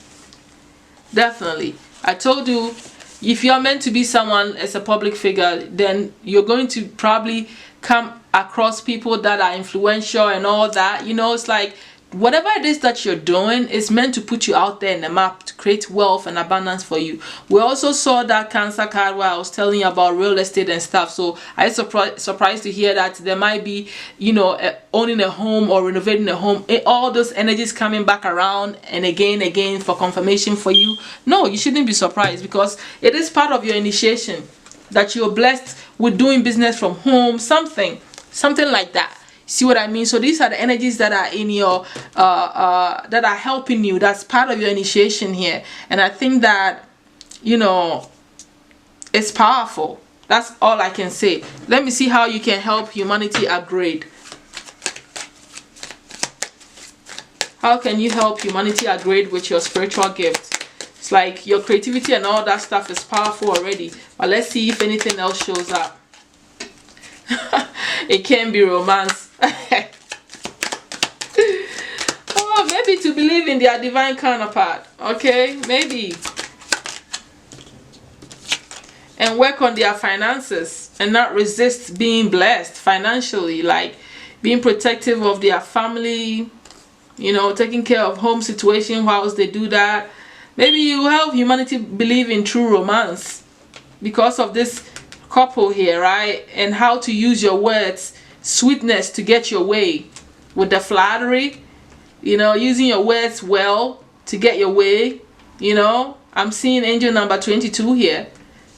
Definitely. I told you, if you're meant to be someone as a public figure, then you're going to probably come across people that are influential and all that. You know, it's like whatever it is that you're doing is meant to put you out there in the map to create wealth and abundance for you. We also saw that Cancer card where I was telling you about real estate and stuff. So I surprised to hear that there might be, you know, owning a home or renovating a home. All those energies coming back around and again for confirmation for you. No, you shouldn't be surprised, because it is part of your initiation that you're blessed with doing business from home, something like that. See what I mean? So these are the energies that are in your that are helping you. That's part of your initiation here. And I think that, you know, it's powerful. That's all I can say. Let me see how you can help humanity upgrade. How can you help humanity upgrade with your spiritual gift? It's like your creativity and all that stuff is powerful already. But let's see if anything else shows up. It can be romance. Oh, maybe to believe in their divine counterpart. Okay, maybe. And work on their finances and not resist being blessed financially, like being protective of their family, you know, taking care of home situation whilst they do that. Maybe you help humanity believe in true romance because of this couple here, right? And how to use your words, sweetness, to get your way with the flattery, you know, using your words well to get your way. You know, I'm seeing angel number 22 here.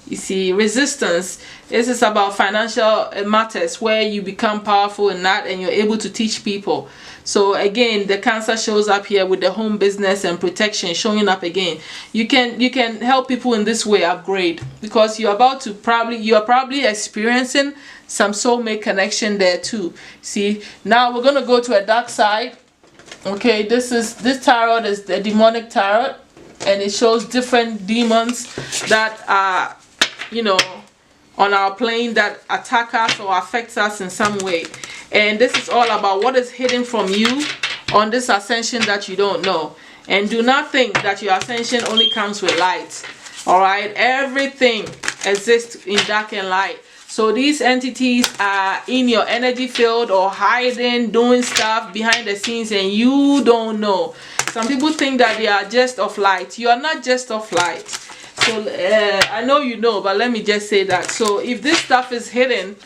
You see, resistance. This is about financial matters where you become powerful in that and you're able to teach people. So again, the Cancer shows up here with the home business and protection showing up again. You can help people in this way upgrade, because you're about to probably experiencing some soulmate connection there too. See, now we're gonna go to a dark side. Okay, this tarot is the demonic tarot, and it shows different demons that are, you know, on our plane that attack us or affect us in some way. And this is all about what is hidden from you on this ascension that you don't know. And do not think that your ascension only comes with light. All right, everything exists in dark and light. So these entities are in your energy field or hiding, doing stuff behind the scenes, and you don't know. Some people think that they are just of light. You are not just of light. So I know you know, but let me just say that. So if this stuff is hidden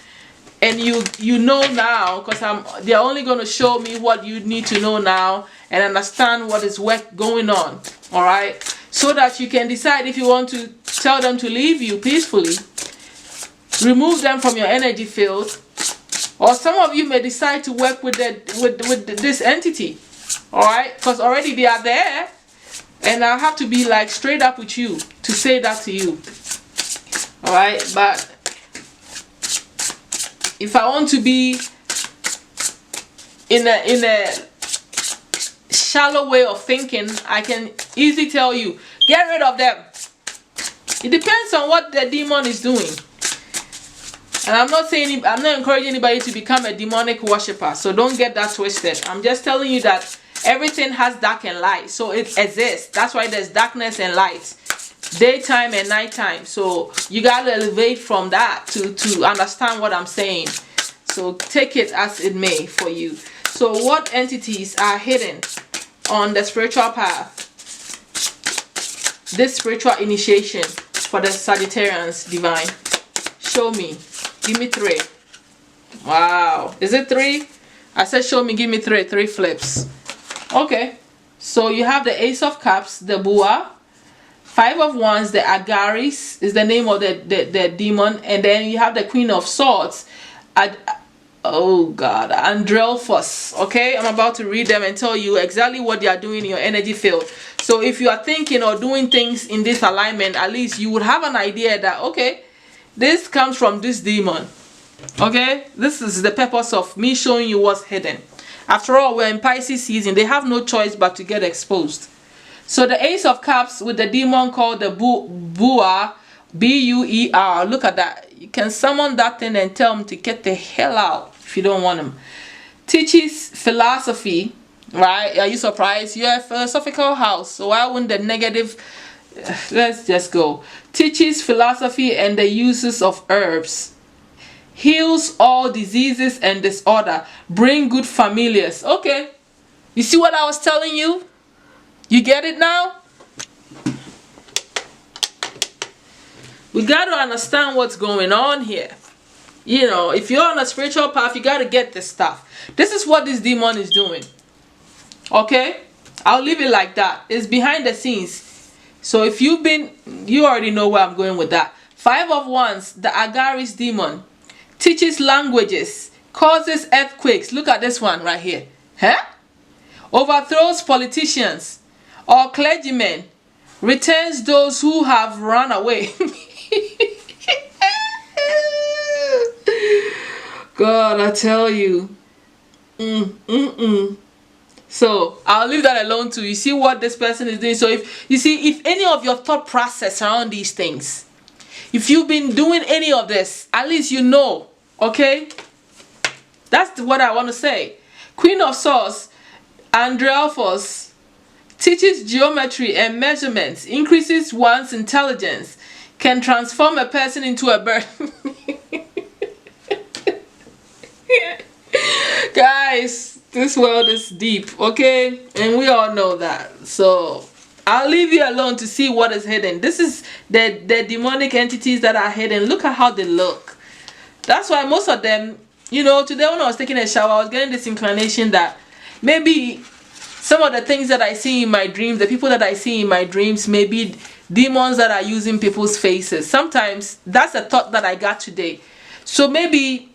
and you know now, because they're only going to show me what you need to know now and understand what is going on, all right, so that you can decide if you want to tell them to leave you peacefully, remove them from your energy field, or some of you may decide to work with this entity, all right, because already they are there. And I have to be like straight up with you to say that to you. All right, but if I want to be in a shallow way of thinking, I can easily tell you, get rid of them. It depends on what the demon is doing. And I'm not encouraging anybody to become a demonic worshiper. So don't get that twisted. I'm just telling you that everything has dark and light, so it exists. That's why there's darkness and light. daytime and nighttime. So you gotta elevate from that to understand what I'm saying. So take it as it may for you. So what entities are hidden on the spiritual path? This spiritual initiation for the Sagittarians divine. Show me. Give me 3. Wow. Is it 3? I said show me, give me 3. 3 flips. Okay. So you have the Ace of Cups, the Bua. 5 of Wands, the Agaris is the name of the demon. And then you have the Queen of Swords. Oh God, Andrelphos. Okay, I'm about to read them and tell you exactly what they are doing in your energy field. So if you are thinking or doing things in this alignment, at least you would have an idea that, okay, this comes from this demon. Okay, this is the purpose of me showing you what's hidden. After all, we're in Pisces season. They have no choice but to get exposed. So the Ace of Cups with the demon called the Bua, B-U-E-R. Look at that. You can summon that thing and tell him to get the hell out if you don't want him. Teaches philosophy, right? Are you surprised? You're a philosophical house, so why wouldn't the negative? Let's just go. Teaches philosophy and the uses of herbs. Heals all diseases and disorder. Bring good familiars. Okay. You see what I was telling you? You get it now? We got to understand what's going on here. You know, if you're on a spiritual path, you got to get this stuff. This is what this demon is doing. Okay? I'll leave it like that. It's behind the scenes. So if you've been, you already know where I'm going with that. 5 of Wands, the Agaris demon. Teaches languages. Causes earthquakes. Look at this one right here. Huh? Overthrows politicians or clergymen. Returns those who have run away. God, I tell you. So I'll leave that alone too. You see what this person is doing. So if any of your thought process around these things, if you've been doing any of this, at least you know. Okay, that's what I want to say. Queen of Swords, Andrelphos, teaches geometry and measurements, increases one's intelligence, can transform a person into a bird. Guys, this world is deep, okay? And we all know that. So I'll leave you alone to see what is hidden. This is the demonic entities that are hidden. Look at how they look. That's why most of them, you know, today when I was taking a shower, I was getting this inclination that maybe some of the things that I see in my dreams, the people that I see in my dreams, may be demons that are using people's faces. Sometimes that's a thought that I got today. So maybe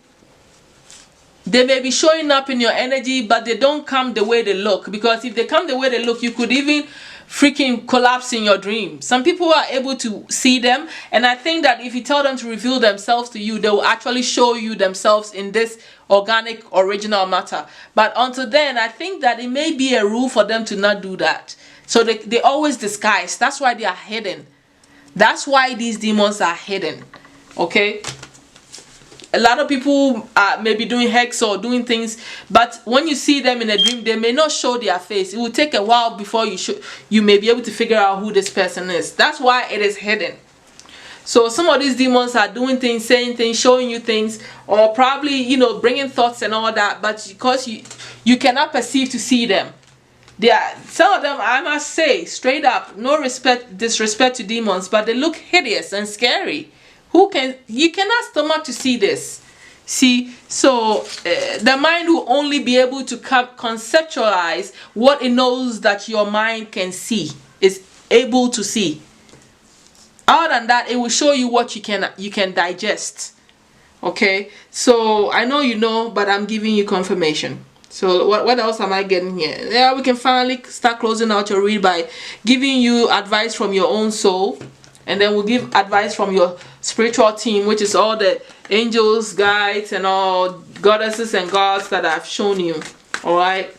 they may be showing up in your energy, but they don't come the way they look. Because if they come the way they look, you could even freaking collapse in your dream. Some people are able to see them, and I think that if you tell them to reveal themselves to you, they will actually show you themselves in this organic original matter. But until then, I think that it may be a rule for them to not do that. So they always disguise. That's why they are hidden. That's why these demons are hidden. Okay, a lot of people may be doing hex or doing things, but when you see them in a dream, they may not show their face. It will take a while before you may be able to figure out who this person is. That's why it is hidden. So some of these demons are doing things, saying things, showing you things, or probably, you know, bringing thoughts and all that, but because you cannot perceive to see them. Some of them, I must say straight up, no disrespect to demons, but they look hideous and scary. You cannot stomach to see this. See, so the mind will only be able to conceptualize what it knows that your mind can see, is able to see. Other than that, it will show you what you can digest. Okay, so I know you know, but I'm giving you confirmation. So what else am I getting here? Yeah, we can finally start closing out your read by giving you advice from your own soul, and then we'll give advice from your spiritual team, which is all the angels, guides, and all goddesses and gods that I've shown you. All right,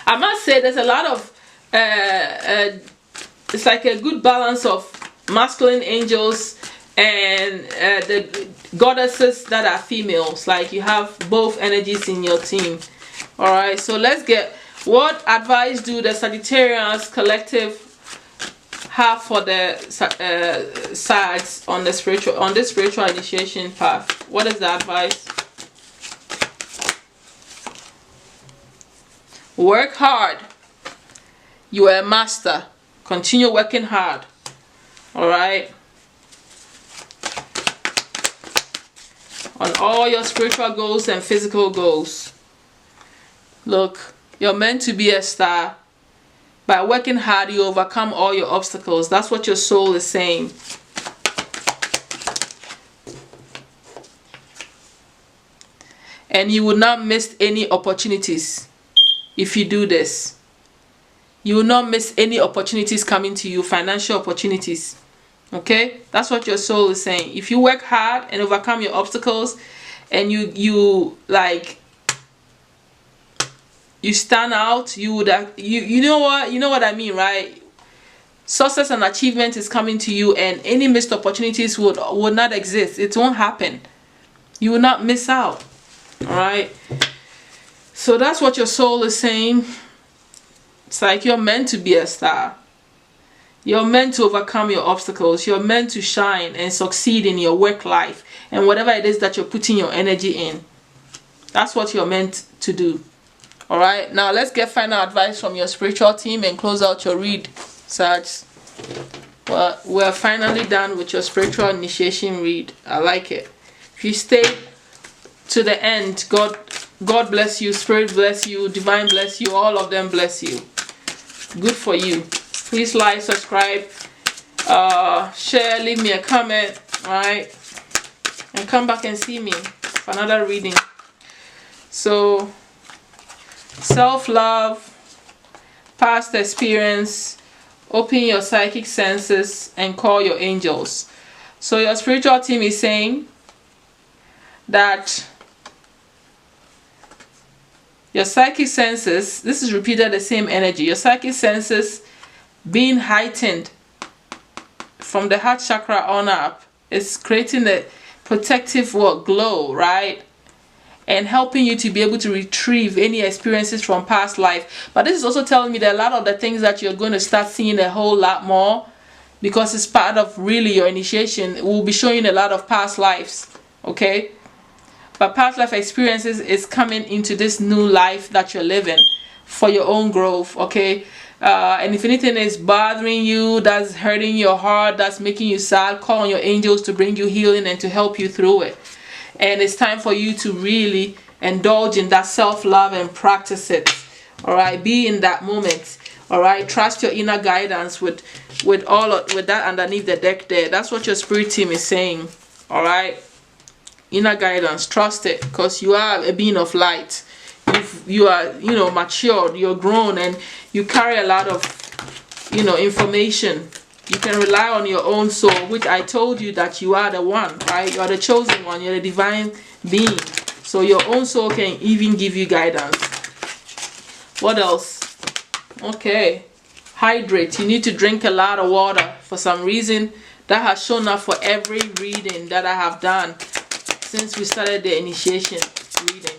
I must say there's a lot of it's like a good balance of masculine angels and the goddesses that are females. Like you have both energies in your team. All right, so let's get, what advice do the Sagittarius collective have for the Sags on this spiritual initiation path? What is the advice? Work hard. You are a master. Continue working hard. All right. On all your spiritual goals and physical goals. Look, you're meant to be a star. By working hard, you overcome all your obstacles. That's what your soul is saying. And you will not miss any opportunities if you do this. You will not miss any opportunities coming to you, financial opportunities. Okay, that's what your soul is saying. If you work hard and overcome your obstacles, and you stand out, you know what I mean, right? Success and achievement is coming to you, and any missed opportunities would not exist. It won't happen. You will not miss out. All right. So that's what your soul is saying. It's like you're meant to be a star. You're meant to overcome your obstacles. You're meant to shine and succeed in your work life and whatever it is that you're putting your energy in. That's what you're meant to do. All right. Now let's get final advice from your spiritual team and close out your read, Sags. Well, we're finally done with your spiritual initiation read. I like it. If you stay to the end, God bless you, Spirit bless you, Divine bless you, all of them bless you. Good for you. Please like, subscribe, share, leave me a comment, alright? And come back and see me for another reading. So, self-love, past experience, open your psychic senses and call your angels. So your spiritual team is saying that your psychic senses, this is repeated the same energy, your psychic senses being heightened from the heart chakra on up is creating a protective glow, right? And helping you to be able to retrieve any experiences from past life. But this is also telling me that a lot of the things that you're going to start seeing a whole lot more, because it's part of really your initiation, will be showing a lot of past lives, okay? But past life experiences is coming into this new life that you're living for your own growth, okay? And if anything is bothering you, that's hurting your heart, that's making you sad, call on your angels to bring you healing and to help you through it. And it's time for you to really indulge in that self-love and practice it. All right, be in that moment. All right, trust your inner guidance with that underneath the deck there. That's what your spirit team is saying. All right, inner guidance, trust it, because you are a being of light. You are, matured, you're grown, and you carry a lot of, information. You can rely on your own soul, which I told you that you are the one, right? You are the chosen one. You're the divine being. So your own soul can even give you guidance. What else? Okay. Hydrate. You need to drink a lot of water. For some reason, that has shown up for every reading that I have done since we started the initiation reading.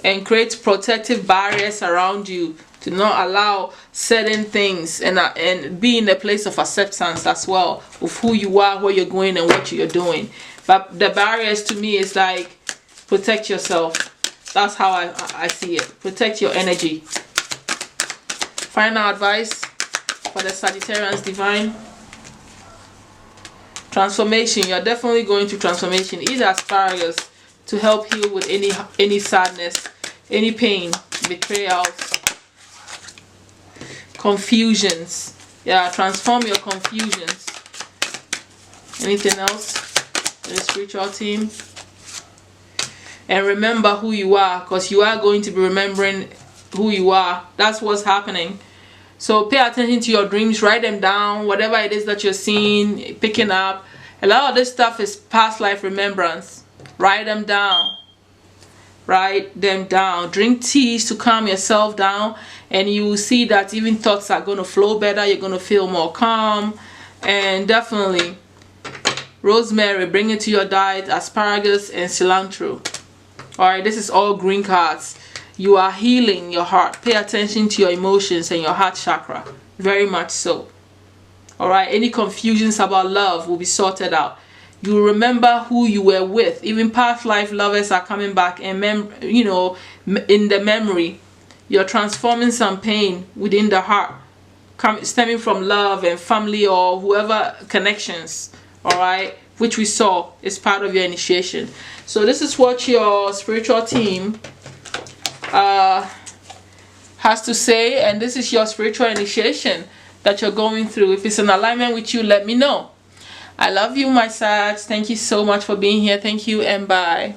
And create protective barriers around you to not allow certain things, and be in a place of acceptance as well of who you are, where you're going, and what you're doing. But the barriers to me is like protect yourself. That's how I see it. Protect your energy. Final advice for the Sagittarians divine. Transformation. You're definitely going through transformation. Eat asparagus to help heal with any sadness, any pain, betrayals, confusions. Yeah, transform your confusions. Anything else for the spiritual team? And remember who you are, because you are going to be remembering who you are. That's what's happening. So pay attention to your dreams, write them down, whatever it is that you're seeing, picking up. A lot of this stuff is past life remembrance. Write them down. Write them down. Drink teas to calm yourself down, and you will see that even thoughts are going to flow better. You're going to feel more calm. And definitely rosemary, bring it to your diet, asparagus and cilantro. Alright, this is all green cards. You are healing your heart. Pay attention to your emotions and your heart chakra. Very much so. Alright, any confusions about love will be sorted out. You remember who you were with. Even past life lovers are coming back and in the memory. You're transforming some pain within the heart, stemming from love and family or whoever connections. Alright, which we saw is part of your initiation. So this is what your spiritual team has to say, and this is your spiritual initiation that you're going through. If it's in alignment with you, let me know. I love you, my Sag. Thank you so much for being here. Thank you and bye.